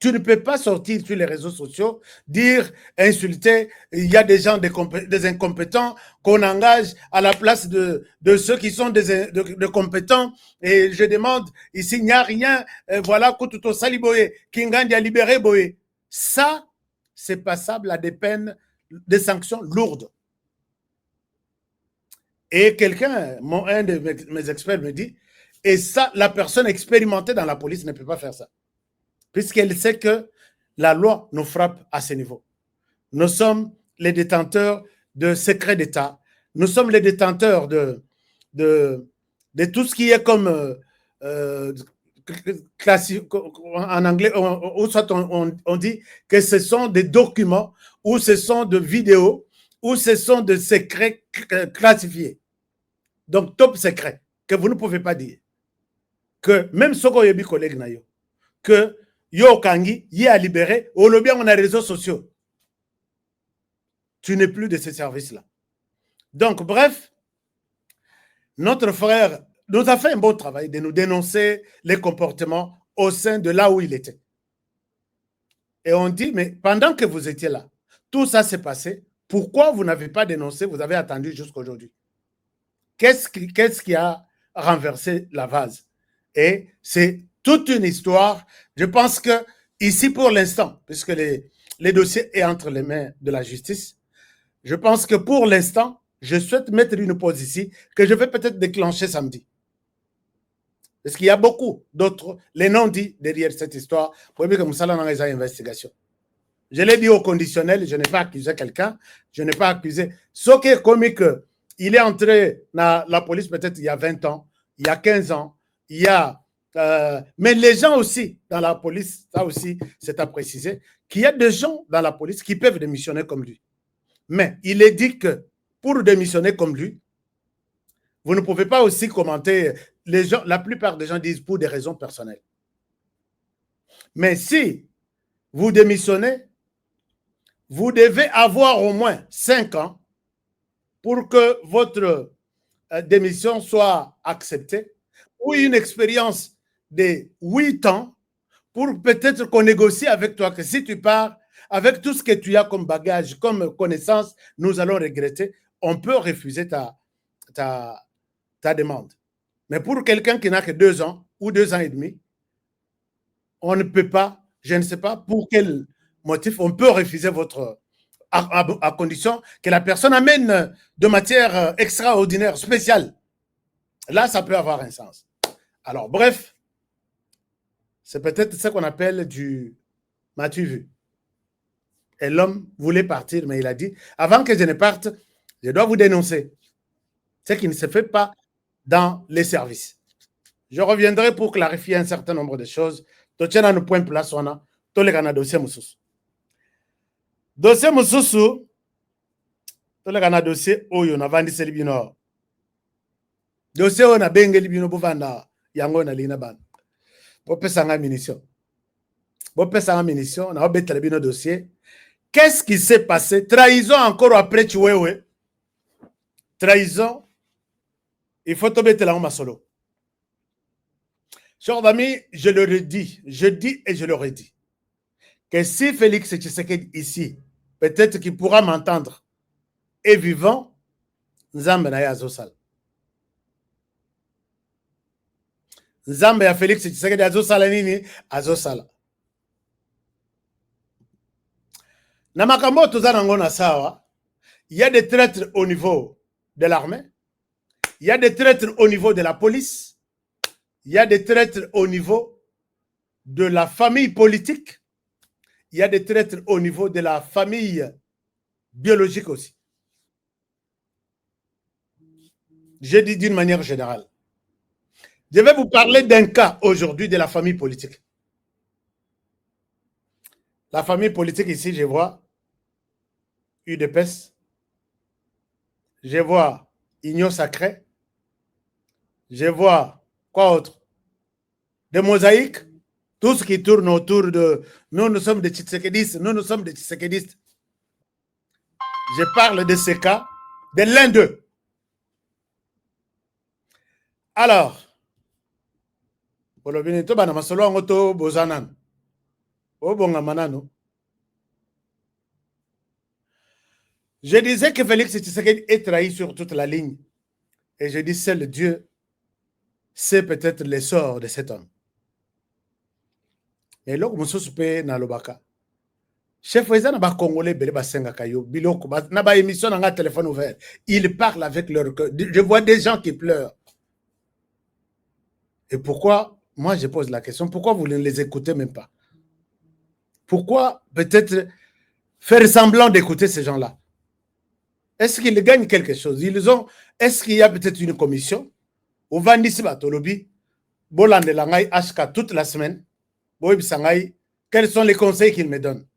Tu ne peux pas sortir sur les réseaux sociaux, dire, insulter, il y a des gens, des incompétents qu'on engage à la place de ceux qui sont des compétents. Et je demande, ici, il n'y a rien, voilà, Kututo Saliboye, Kingandi a libéré Boye. Ça, c'est passable à des peines, des sanctions lourdes. Et quelqu'un, un de mes experts me dit, et ça, la personne expérimentée dans la police ne peut pas faire ça. Puisqu'elle sait que la loi nous frappe à ce niveau. Nous sommes les détenteurs de secrets d'État. Nous sommes les détenteurs de tout ce qui est comme en anglais, ou soit on dit que ce sont des documents, ou ce sont des vidéos, ou ce sont des secrets classifiés. Donc, top secret, que vous ne pouvez pas dire. Que même ce qu'on a dit, collègue, que Yo Kangi, y a libéré, ou le bien on a les réseaux sociaux. Tu n'es plus de ces services-là. Donc, bref, notre frère nous a fait un bon travail de nous dénoncer les comportements au sein de là où il était. Et on dit, mais pendant que vous étiez là, tout ça s'est passé, pourquoi vous n'avez pas dénoncé, vous avez attendu jusqu'à aujourd'hui? Qu'est-ce qui a renversé la vase? Et c'est toute une histoire. Je pense que ici, pour l'instant, puisque les dossiers est entre les mains de la justice, je pense que pour l'instant, je souhaite mettre une pause ici que je vais peut-être déclencher samedi. Parce qu'il y a beaucoup d'autres, les non-dits derrière cette histoire, pour que nous allons dans les investigations. Je l'ai dit au conditionnel, je n'ai pas accusé quelqu'un, je n'ai pas accusé. Ce qui est comique, il est entré dans la police peut-être il y a 20 ans, il y a 15 ans, il y a... mais les gens aussi dans la police, ça aussi c'est à préciser, qu'il y a des gens dans la police qui peuvent démissionner comme lui. Mais il est dit que pour démissionner comme lui, vous ne pouvez pas aussi commenter, les gens, la plupart des gens disent pour des raisons personnelles. Mais si vous démissionnez, vous devez avoir au moins 5 ans pour que votre démission soit acceptée, ou une expérience de 8 ans pour peut-être qu'on négocie avec toi que si tu pars avec tout ce que tu as comme bagage, comme connaissance, nous allons regretter, on peut refuser ta demande. Mais pour quelqu'un qui n'a que 2 ans ou 2 ans et demi, on ne peut pas, je ne sais pas pour quel motif, on peut refuser votre... à condition que la personne amène de matière extraordinaire, spéciale. Là, ça peut avoir un sens. Alors, bref, c'est peut-être ce qu'on appelle du « m'as-tu vu ?» Et l'homme voulait partir, mais il a dit « Avant que je ne parte, je dois vous dénoncer. » Ce qui ne se fait pas dans les services. Je reviendrai pour clarifier un certain nombre de choses. Totiana nous point place, on a tous les Canadiens dossier Moussousou. Dossier Moussousou, tous les Canadiens dossier Oyo, on a vendu ce libino. Dossier on a bengue libino pour vendre. Yango na lina ban. Bopesa nga munition. Bopesa nga munition, na obeta le bino dossier. Qu'est-ce qui s'est passé? Trahison encore après Chiwewe. Trahison. Il faut tomber là en solo. Chers amis, je le redis, je dis et je le redis. Que si Félix Tshisekedi ici peut-être qu'il pourra m'entendre. Et vivant, Nzambe na ya azosala. Nzambe ya Félix Tshisekedi azosala nini? Azosala. Na makambo toza nango na sawa, il y a des traîtres au niveau de l'armée, il y a des traîtres au niveau de la police, il y a des traîtres au niveau de la famille politique, il y a des traîtres au niveau de la famille biologique aussi. Je dis d'une manière générale. Je vais vous parler d'un cas aujourd'hui de la famille politique. La famille politique ici, je vois UDPS, je vois Union Sacrée, je vois quoi autre? Des mosaïques, tout ce qui tourne autour de nous sommes des Tshisekedistes, nous sommes des Tshisekedistes. Je parle de ces cas, de l'un d'eux. Alors, je disais que Félix Tshisekedi est trahi sur toute la ligne. Et je dis, seul Dieu sait peut-être l'essor de cet homme. Mais là, chef président Congolais, émission dans téléphone ouvert. Ils parlent avec leur cœur. Je vois des gens qui pleurent. Et pourquoi, moi je pose la question, pourquoi vous ne les écoutez même pas? Pourquoi peut-être faire semblant d'écouter ces gens-là? Est-ce qu'ils gagnent quelque chose? Est-ce qu'il y a peut-être une commission? Au Vandisi Batolobi, Bolande Langai HK toute la semaine, Boib Sangai, quels sont les conseils qu'ils me donnent?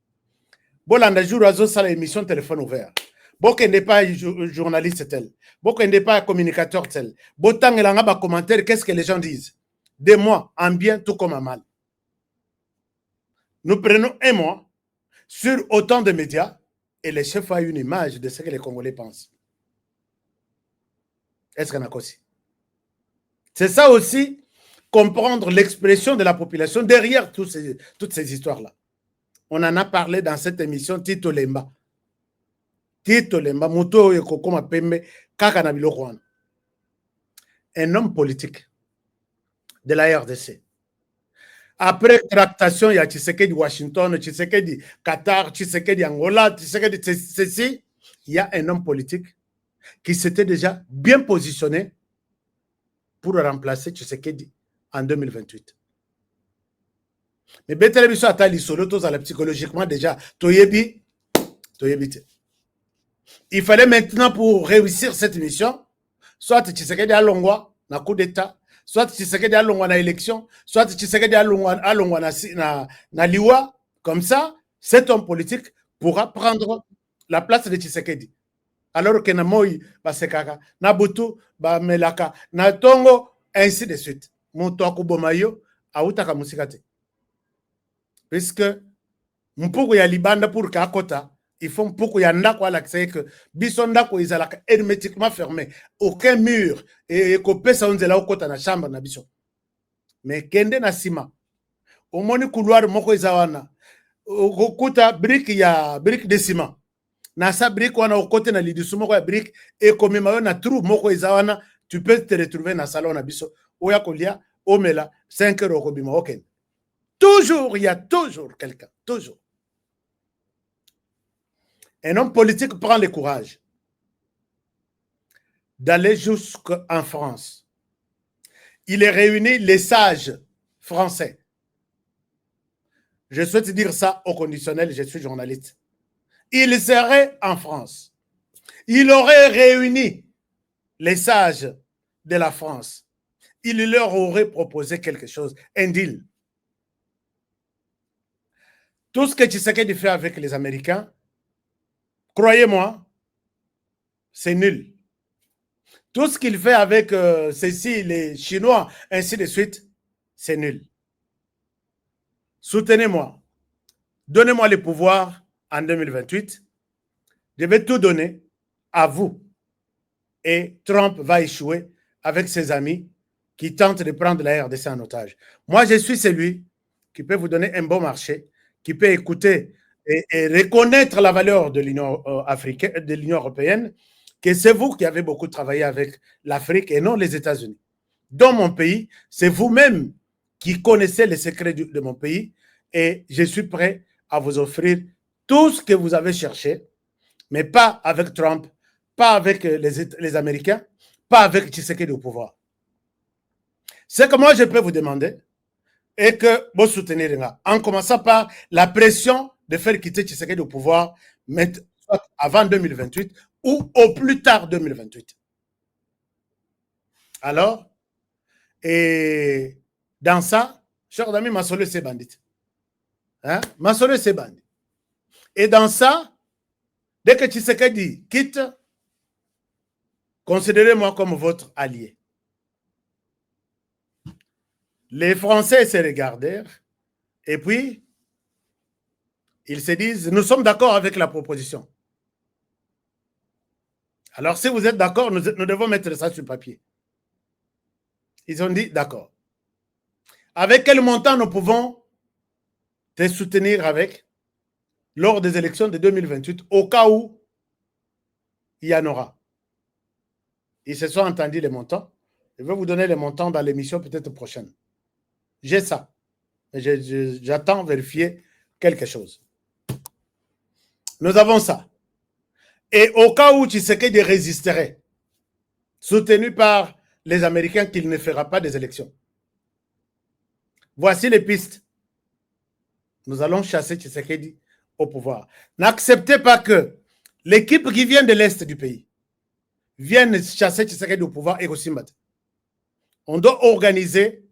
Bolande jour à ça l'émission téléphone ouvert. Boko n'est pas journaliste tel. Boko n'est pas communicateur tel. Botang et Langa commentaire, qu'est-ce que les gens disent? Des mois, en bien tout comme en mal. Nous prenons un mois sur autant de médias et les chefs ont une image de ce que les Congolais pensent. Est-ce qu'on a aussi? C'est ça aussi, comprendre l'expression de la population derrière toutes ces histoires-là. On en a parlé dans cette émission Tito Lemba. Tito Lemba, Muto Yekokoma Pembe, Kakanabilou Rwanda. Un homme politique de la RDC. Après tractation, il y a Tshisekedi Washington, Tshisekedi Qatar, Tshisekedi Angola, Tshisekedi ceci. Il y a un homme politique qui s'était déjà bien positionné pour remplacer Tshisekedi en 2028. Mais Betelemiso Atali Solo, psychologiquement déjà, Toyebi. Il fallait maintenant pour réussir cette mission, soit Tshisekedi Alongwa, na coup d'État, soit Tshisekedi Alongwa na élection, soit Tshisekedi Alongwa na liwa, comme ça, cet homme politique pourra prendre la place de Tshisekedi. Alors que na Moi, Basekaka, na Butu, Melaka, na Tongo, ainsi de suite. Moutouakou Bomayo, Aoutaka Musikate. Puisque, Mpuku ya Libanda pour Kakota, il faut Mpuku ya Ndako alaxé que Bisondako is hermétiquement fermé. Aucun mur et copé ça on zela au kota na chambre na bison. Mais kende na sima. Au moni couloir moko izawana. Okuta brique de ciment. Na sa brique wana au côté na lidisu moko ya brique et comme mayo na trou moko izawana, tu peux te retrouver na salon na biso. Oya kolia, omela 5 € kobima oken. Toujours, il y a toujours quelqu'un. Toujours. Un homme politique prend le courage d'aller jusqu'en France. Il est réuni les sages français. Je souhaite dire ça au conditionnel, je suis journaliste. Il serait en France. Il aurait réuni les sages de la France. Il leur aurait proposé quelque chose, un deal. Tout ce que Tshisekedi fait avec les Américains, croyez-moi, c'est nul. Tout ce qu'il fait avec ceci, les Chinois, ainsi de suite, c'est nul. Soutenez-moi. Donnez-moi le pouvoir en 2028. Je vais tout donner à vous. Et Trump va échouer avec ses amis qui tentent de prendre la RDC en otage. Moi, je suis celui qui peut vous donner un bon marché, qui peut écouter et reconnaître la valeur de l'Union africaine, de l'Union européenne, que c'est vous qui avez beaucoup travaillé avec l'Afrique et non les États-Unis. Dans mon pays, c'est vous-même qui connaissez les secrets de mon pays et je suis prêt à vous offrir tout ce que vous avez cherché, mais pas avec Trump, pas avec les Américains, pas avec Tshisekedi au pouvoir. Ce que moi je peux vous demander est que vous soutenez en commençant par la pression de faire quitter Tshisekedi au pouvoir avant 2028 ou au plus tard 2028. Alors, et dans ça, cher ami, Masolo c'est bandit. Hein? Masolo c'est bandit. Et dans ça, dès que Tshisekedi quitte, considérez-moi comme votre allié. Les Français se regardèrent et puis ils se disent, nous sommes d'accord avec la proposition. Alors si vous êtes d'accord, nous devons mettre ça sur papier. Ils ont dit, d'accord. Avec quel montant nous pouvons te soutenir avec lors des élections de 2028 au cas où il y en aura? Ils se sont entendus les montants. Je vais vous donner les montants dans l'émission peut-être prochaine. J'ai ça. J'attends vérifier quelque chose. Nous avons ça. Et au cas où Tshisekedi résisterait, soutenu par les Américains qu'il ne fera pas des élections. Voici les pistes. Nous allons chasser Tshisekedi au pouvoir. N'acceptez pas que l'équipe qui vient de l'Est du pays vienne chasser Tshisekedi au pouvoir et au Simbat. On doit organiser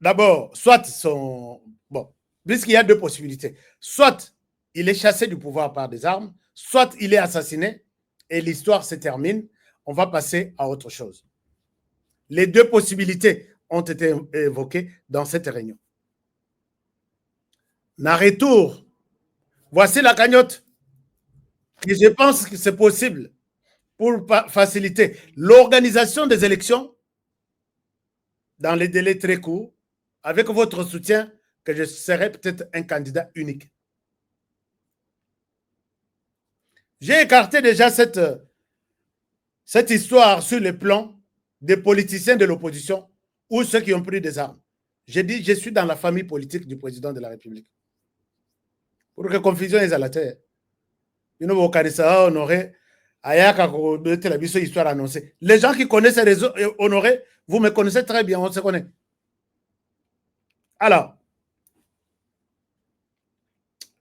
d'abord, soit son... Bon, puisqu'il y a deux possibilités. Soit il est chassé du pouvoir par des armes, soit il est assassiné et l'histoire se termine. On va passer à autre chose. Les deux possibilités ont été évoquées dans cette réunion. En retour, voici la cagnotte. Et je pense que c'est possible pour faciliter l'organisation des élections dans les délais très courts, avec votre soutien, que je serai peut-être un candidat unique. J'ai écarté déjà cette histoire sur le plan des politiciens de l'opposition ou ceux qui ont pris des armes. J'ai dit, je suis dans la famille politique du président de la République. Pour que confusion est à la terre. Les gens qui connaissent les réseaux Honoré, vous me connaissez très bien, on se connaît. Alors,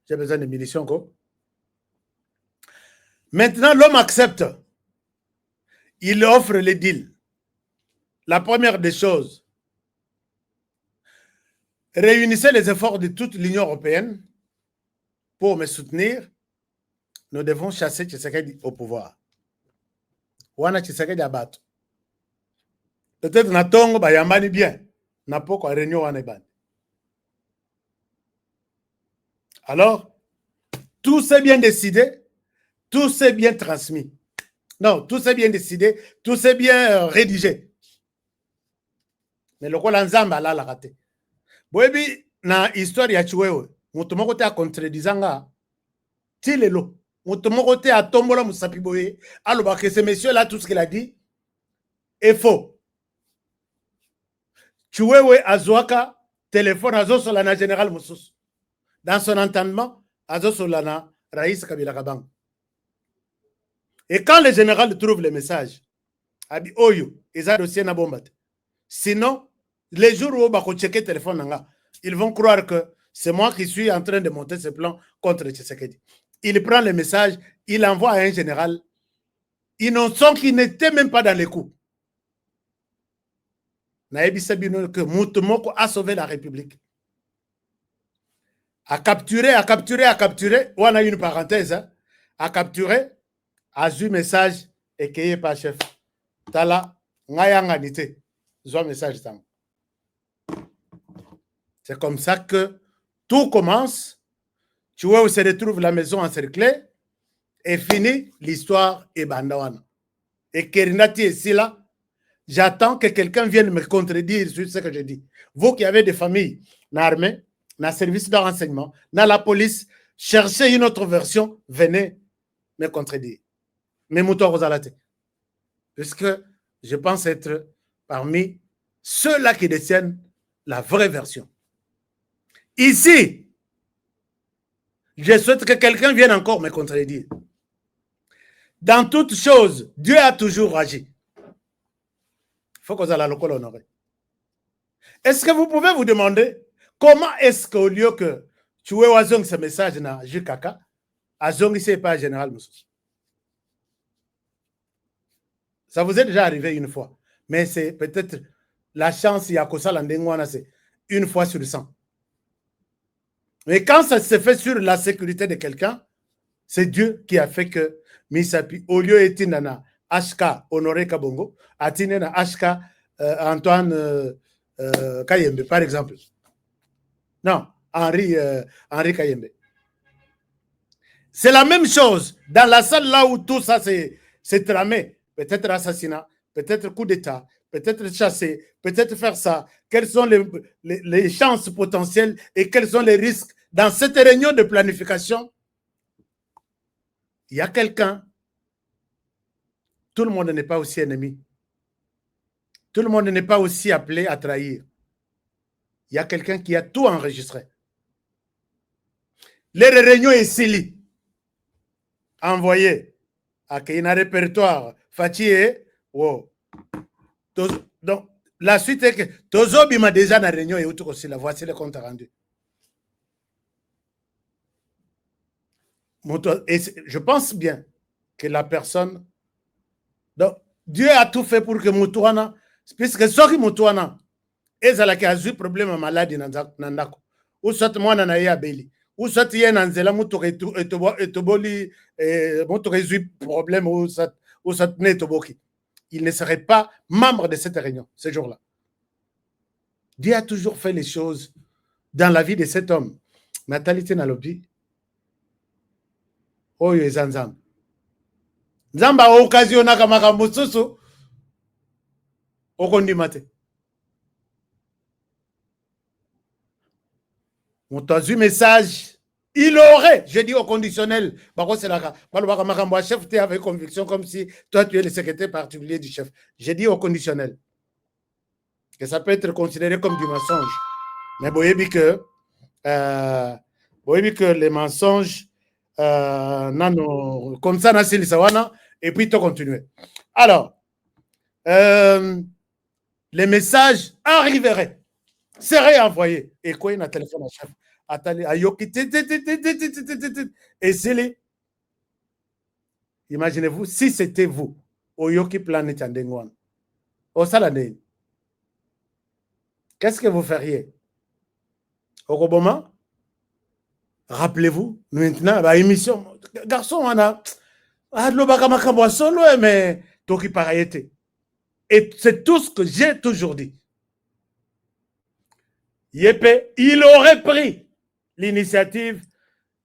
j'ai besoin de munitions. Quoi. Maintenant, l'homme accepte. Il offre les deals. La première des choses, réunissez les efforts de toute l'Union européenne pour me soutenir. Nous devons chasser Tshisekedi au pouvoir. Wana Tshisekedi abattu. Peut-être na tongo ba yambani bien. Na poko réunion wana ban. Alors, tout s'est bien décidé, tout s'est bien transmis. Non, tout s'est bien décidé, tout s'est bien rédigé. Mais le kola nzamba la raté. Boebi na histoire ya chiwewe, mutu moko te a contredisanga tilelo. Mutu moko te a tombola musapi boye, aloba que ce monsieur là tout ce qu'il a dit est faux. Chiwewe azwaka téléphone azosolana général Moussous. Dans son entendement, azosolana Raïs Kabila Kabang. Et quand le général trouve le message, abi oyo, ils ont dossier na bombat. Sinon, les jours où on checker le téléphone, ils vont croire que c'est moi qui suis en train de monter ce plan contre Tshisekedi. Il prend le message, il envoie à un général, innocent qui n'était même pas dans les coups. Naebi Sabino que Moutoumoko a sauvé la République. A capturé. On a une parenthèse. Hein, a capturé, a eu message écueillé par chef. Tala, ngayanganité. Zo message tam. C'est comme ça que tout commence. Tu vois où se retrouve la maison encerclée et fini l'histoire et bandawana. Et Kerinati est ici là. J'attends que quelqu'un vienne me contredire sur ce que je dis. Vous qui avez des familles dans l'armée, na service de renseignement, na la police, cherchez une autre version, venez me contredire. Mais Mouton Rosalate. Puisque je pense être parmi ceux-là qui détiennent la vraie version. Ici, je souhaite que quelqu'un vienne encore me contredire. Dans toutes choses, Dieu a toujours agi. Il faut qu'on aille à l'honorer. Est-ce que vous pouvez vous demander comment est-ce qu'au lieu que tu aies Wazong ce message dans Jukaka, Azong ici n'est pas général Moussous? Ça vous est déjà arrivé une fois, mais c'est peut-être la chance, il y a que ça, c'est une fois sur 100. Mais quand ça se fait sur la sécurité de quelqu'un, c'est Dieu qui a fait que Misapi, au lieu d'être HK Honoré Kabongo, a été HK Antoine Kayembe, par exemple. Non, Henri Kayembe. C'est la même chose. Dans la salle là où tout ça s'est tramé, peut-être assassinat, peut-être coup d'État, peut-être chasser, peut-être faire ça. Quelles sont les chances potentielles et quels sont les risques dans cette réunion de planification? Il y a quelqu'un. Tout le monde n'est pas aussi ennemi. Tout le monde n'est pas aussi appelé à trahir. Il y a quelqu'un qui a tout enregistré. Les réunions ici, envoyées à un répertoire, Fatih, wow. Donc, la suite est que Tozobi m'a déjà dans la réunion et aussi la voici le compte rendu. Et je pense bien que la personne. Donc, Dieu a tout fait pour que Moutouana, puisque ce qui Moutouana, ezala qui a eu problème maladie nandako, ou soit moi nana ya beli, ou soit y a nanzela moutou etoboli, moutou résout problème ou soit netoboki. Il ne serait pas membre de cette réunion ce jour-là. Dieu a toujours fait les choses dans la vie de cet homme. Natalité Nalobi, Oyo Ezanzam. Zamba occasionna kamaka mosusu okondimate. Mon troisième message, il aurait, je dis au conditionnel, chef, tu es avec conviction comme si toi tu es le secrétaire particulier du chef. Je dis au conditionnel que ça peut être considéré comme du mensonge. Mais vous voyez que les mensonges comme ça, et puis tu continues. Alors, les messages arriveraient, seraient envoyés. Et quoi, il y a un téléphone à chef. Et c'est les. Imaginez-vous, si c'était vous, au Yoki Planet Andengwan, au Saladin, qu'est-ce que vous feriez? Au Roboma? Rappelez-vous, maintenant, la émission, garçon, on a mais Toki Parayete. Et c'est tout ce que j'ai toujours dit. Yépe, il aurait pris l'initiative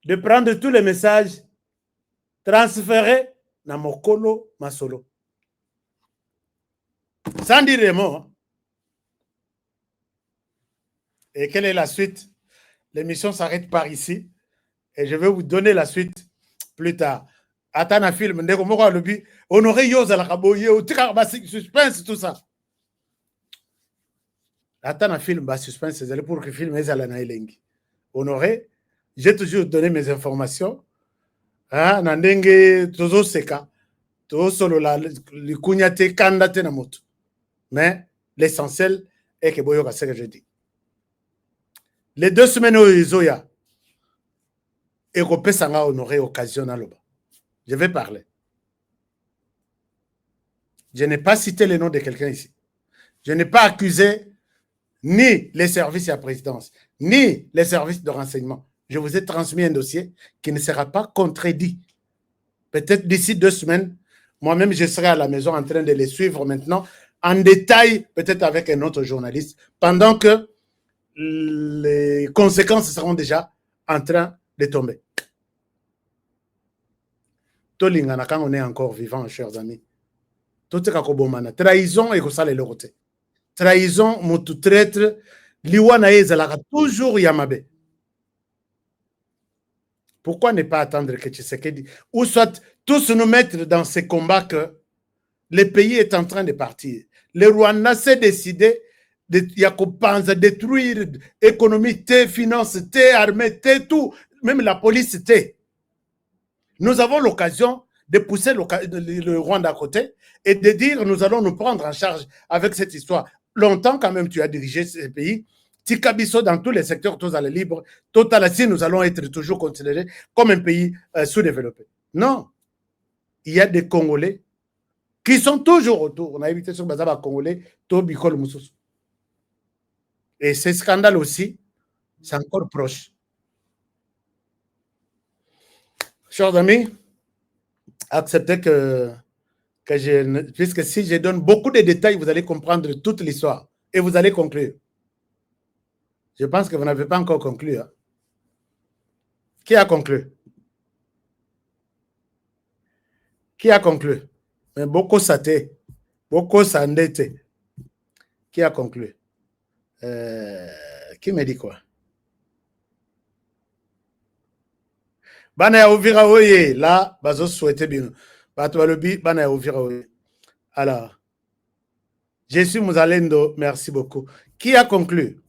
de prendre tous les messages transférés dans Mokolo Masolo. Sans dire les mots. Et quelle est la suite? L'émission s'arrête par ici. Et je vais vous donner la suite plus tard. Attends un film, on aurait suspense, tout ça. Attends un film, suspense, c'est pour que le film est à la naïlengi. On aurait, j'ai toujours donné mes informations. Nandenge, tozo seka, tozo solo la, le kunyate kandate na moto. Mais l'essentiel est que boyo c'est ce que je dis. Les 2 semaines où ils ont et Sanga honoré occasion à l'oba. Je vais parler. Je n'ai pas cité le nom de quelqu'un ici. Je n'ai pas accusé ni les services à la présidence, ni les services de renseignement. Je vous ai transmis un dossier qui ne sera pas contredit. Peut-être d'ici 2 semaines, moi-même, je serai à la maison en train de les suivre maintenant, en détail, peut-être avec un autre journaliste, pendant que les conséquences seront déjà en train de tomber. Tolingana, quand on est encore vivant, chers amis, tout est trahison et que ça les logote. Trahison, mon tout traître, liwana ezalaka toujours yamabe. Pourquoi ne pas attendre que Tshisekedi, ou soit tous nous mettre dans ces combats que le pays est en train de partir. Le Rwanda s'est décidé de détruire l'économie, finances, armée, tout, même la police. Nous avons l'occasion de pousser le Rwanda à côté et de dire nous allons nous prendre en charge avec cette histoire. Longtemps quand même tu as dirigé ce pays. Tikabiso dans tous les secteurs, tous les libres, total si nous allons être toujours considérés comme un pays sous-développé. Non. Il y a des Congolais qui sont toujours autour. On a évité sur Bazaba Congolais, Tobikol Moussous. Et ce scandale aussi, c'est encore proche. Chers amis, acceptez puisque si je donne beaucoup de détails, vous allez comprendre toute l'histoire et vous allez conclure. Je pense que vous n'avez pas encore conclu. Hein. Qui a conclu? Qui a conclu? Mais beaucoup saté, beaucoup sandete. Qui a conclu? Qui me dit quoi? Bana ya Uvira oye, là, bazo souhaité bien. Batoualobi, bana ya Uvira oye. Alors, je suis Mouzalendo, merci beaucoup. Qui a conclu?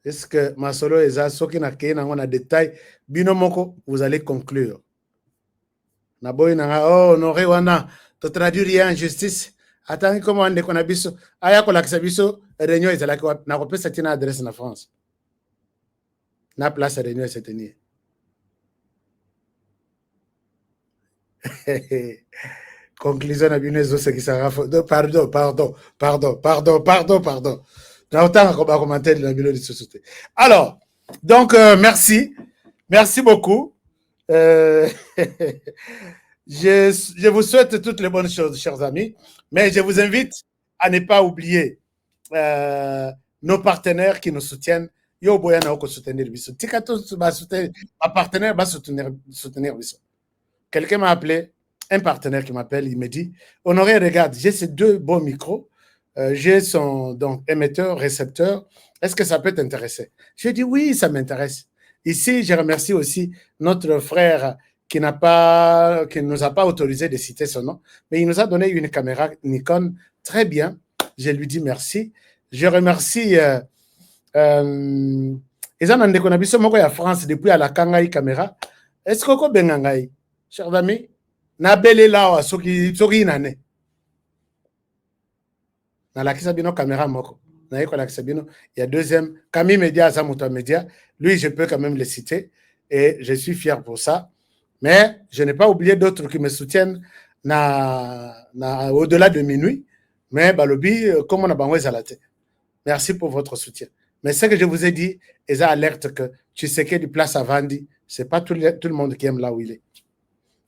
Est-ce que Masolo et Zasoki na kena on a détail? Binomoko, vous allez conclure. Naboy na oh honoré wana, to traduire rien en justice. Attends comment on déconne biso. Aya ko lakisa biso réunion ezala ko na ko pesa tina adresse na France. Na place réunion se tenir. Conclusion na binezo ce qui sera pardon. Alors, donc, merci. Merci beaucoup. Je vous souhaite toutes les bonnes choses, chers amis. Mais je vous invite à ne pas oublier nos partenaires qui nous soutiennent. Yo boyana ko soutenir biso. Tikato ba soutenir, ma partenaire va soutenir biso. Quelqu'un m'a appelé, un partenaire qui m'appelle, il me dit, Honoré, regarde, j'ai ces deux bons micros. J'ai son donc, émetteur, récepteur. Est-ce que ça peut t'intéresser? Je dis oui, ça m'intéresse. Ici, je remercie aussi notre frère qui nous a pas autorisé de citer son nom, mais il nous a donné une caméra Nikon très bien. Je lui dis merci. Je remercie Ezanande Konabiso moko ya France depuis à la Kangai caméra. Est-ce que vous bengangai, chers amis, na bele lawa soki nane. Dans la Kisabino caméra moko. Il y a deuxième, Camille Média, Azamuta Média. Lui, je peux quand même le citer et je suis fier pour ça. Mais je n'ai pas oublié d'autres qui me soutiennent au-delà de minuit. Mais Balobi, comme on a banwé zalate. Merci pour votre soutien. Mais ce que je vous ai dit, ils ont alerte que tu sais qu'il y a du place à Vandi. Ce n'est pas tout le monde qui aime là où il est.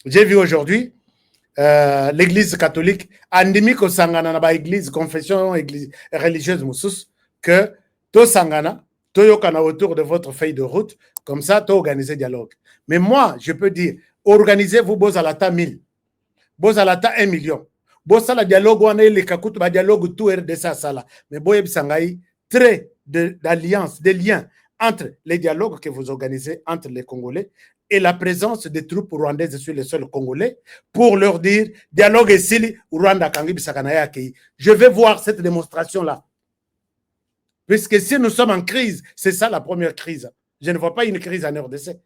J'ai vu aujourd'hui l'église catholique endémique au Sangana, dans l'église, confession église, religieuse Moussous, que to Sangana, to yokana autour de votre feuille de route, comme ça, to organiser dialogue. Mais moi, je peux dire, organisez-vous Bozalata 1000, Bozalata 1 million, Bozala dialogue, on a les kakoutou, ba dialogue tout RDC sala. Mais Boyeb Sangaï, très d'alliance, des liens entre les dialogues que vous organisez entre les Congolais et la présence des troupes rwandaises sur les sols congolais pour leur dire dialogue ici, Rwanda Kangi Bisakanaya Kei. Je vais voir cette démonstration-là. Puisque si nous sommes en crise, c'est ça la première crise. Je ne vois pas une crise en RDC.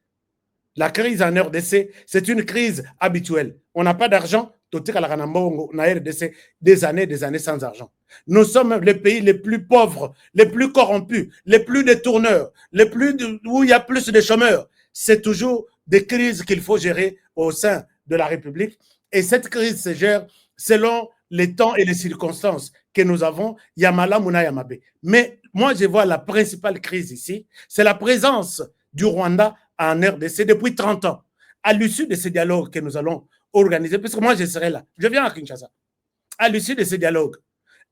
La crise en RDC, c'est une crise habituelle. On n'a pas d'argent, on a RDC des années sans argent. Nous sommes les pays les plus pauvres, les plus corrompus, les plus détourneurs, où il y a plus de chômeurs. C'est toujours des crises qu'il faut gérer au sein de la République. Et cette crise se gère selon les temps et les circonstances que nous avons. Yamala Mouna Yamabe. Mais moi, je vois la principale crise ici, c'est la présence du Rwanda en RDC depuis 30 ans. À l'issue de ces dialogues que nous allons organiser, puisque moi, je serai là. Je viens à Kinshasa. À l'issue de ces dialogues,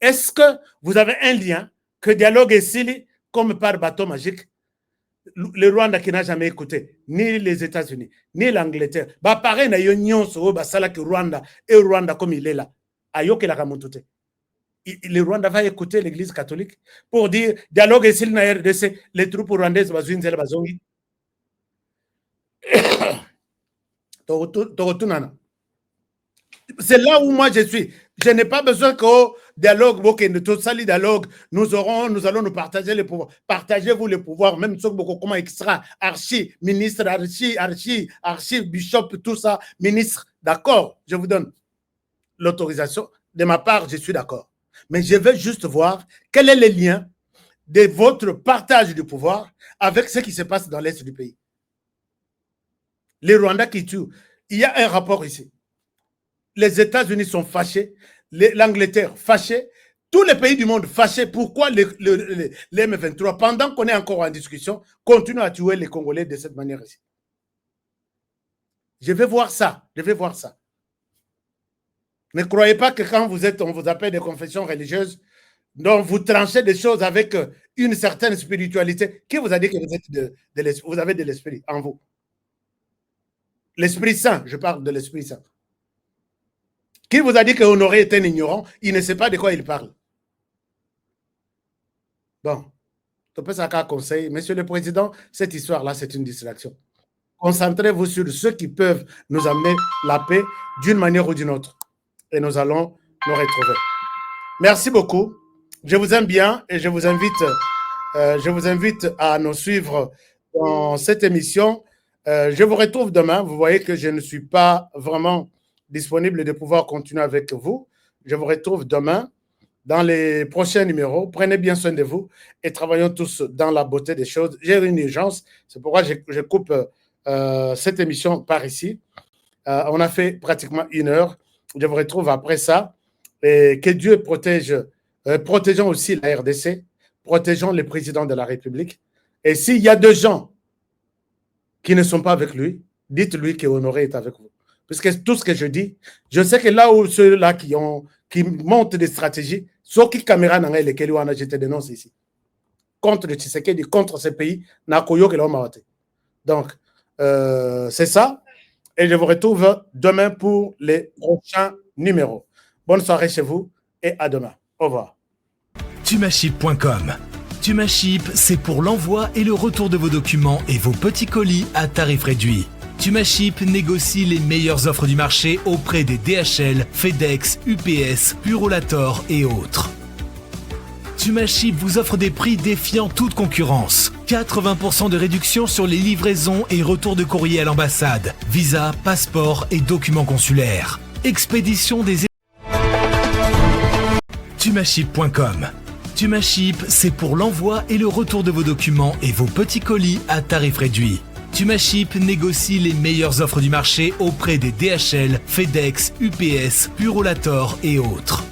est-ce que vous avez un lien que dialogue est scellé comme par bateau magique? Le Rwanda qui n'a jamais écouté, ni les États-Unis, ni l'Angleterre. Bah, pareil, na union sur le Rwanda et Rwanda comme il est là. Ayoke la ramontoute. Le Rwanda va écouter l'église catholique pour dire dialogue est scellé na RDC, les troupes rwandaises bazouinzela bazongi. C'est là où moi je suis. Je n'ai pas besoin qu'au dialogue, tout ça, le dialogue, nous allons nous partager les pouvoirs. Partagez-vous les pouvoirs, même ce que comment extra, archi, ministre, archi, bishop, tout ça, ministre, d'accord, je vous donne l'autorisation. De ma part, je suis d'accord. Mais je veux juste voir quel est le lien de votre partage du pouvoir avec ce qui se passe dans l'Est du pays. Les Rwandais qui tuent, il y a un rapport ici. Les États-Unis sont fâchés, l'Angleterre fâchée, tous les pays du monde fâchés. Pourquoi les M23, pendant qu'on est encore en discussion, continuent à tuer les Congolais de cette manière ici? Je vais voir ça, Ne croyez pas que quand on vous appelle des confessions religieuses, donc vous tranchez des choses avec une certaine spiritualité. Qui vous a dit que vous avez de l'esprit en vous? L'Esprit Saint, je parle de l'Esprit Saint. Qui vous a dit que Honoré est un ignorant? Il ne sait pas de quoi il parle. Bon, tu peux ça qu'un conseil. Monsieur le Président, cette histoire-là, c'est une distraction. Concentrez-vous sur ceux qui peuvent nous amener la paix d'une manière ou d'une autre. Et nous allons nous retrouver. Merci beaucoup. Je vous aime bien et je vous invite à nous suivre dans cette émission. Je vous retrouve demain. Vous voyez que je ne suis pas vraiment disponible de pouvoir continuer avec vous. Je vous retrouve demain dans les prochains numéros. Prenez bien soin de vous et travaillons tous dans la beauté des choses. J'ai une urgence. C'est pourquoi je coupe cette émission par ici. On a fait pratiquement 1 heure. Je vous retrouve après ça. Et que Dieu protège. Protégeons aussi la RDC. Protégeons le président de la République. Et s'il y a 2 gens qui ne sont pas avec lui, dites-lui que Honoré est avec vous. Parce que tout ce que je dis, je sais que là où ceux-là qui montent des stratégies, ceux qui caméra n'ont lesquels je te dénonce ici. Contre le Tshisekedi, contre ce pays, donc, c'est ça. Et je vous retrouve demain pour les prochains numéros. Bonne soirée chez vous et à demain. Au revoir.
Tumaship.com. Tumaship, c'est pour l'envoi et le retour de vos documents et vos petits colis à tarif réduit. Tumaship négocie les meilleures offres du marché auprès des DHL, FedEx, UPS, Purolator et autres. Tumaship vous offre des prix défiant toute concurrence. 80% de réduction sur les livraisons et retours de courrier à l'ambassade, visa, passeport et documents consulaires. Expédition des... Tumaship.com. Tumaship, c'est pour l'envoi et le retour de vos documents et vos petits colis à tarif réduit. Tumaship négocie les meilleures offres du marché auprès des DHL, FedEx, UPS, Purolator et autres.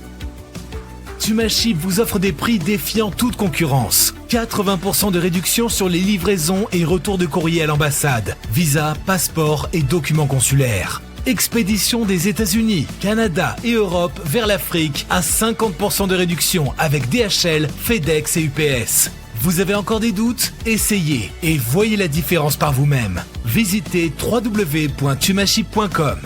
Tumaship vous offre des prix défiant toute concurrence. 80% de réduction sur les livraisons et retours de courrier à l'ambassade, visa, passeport et documents consulaires. Expédition des États-Unis, Canada et Europe vers l'Afrique à 50% de réduction avec DHL, FedEx et UPS. Vous avez encore des doutes? Essayez et voyez la différence par vous-même. Visitez www.tumaship.com.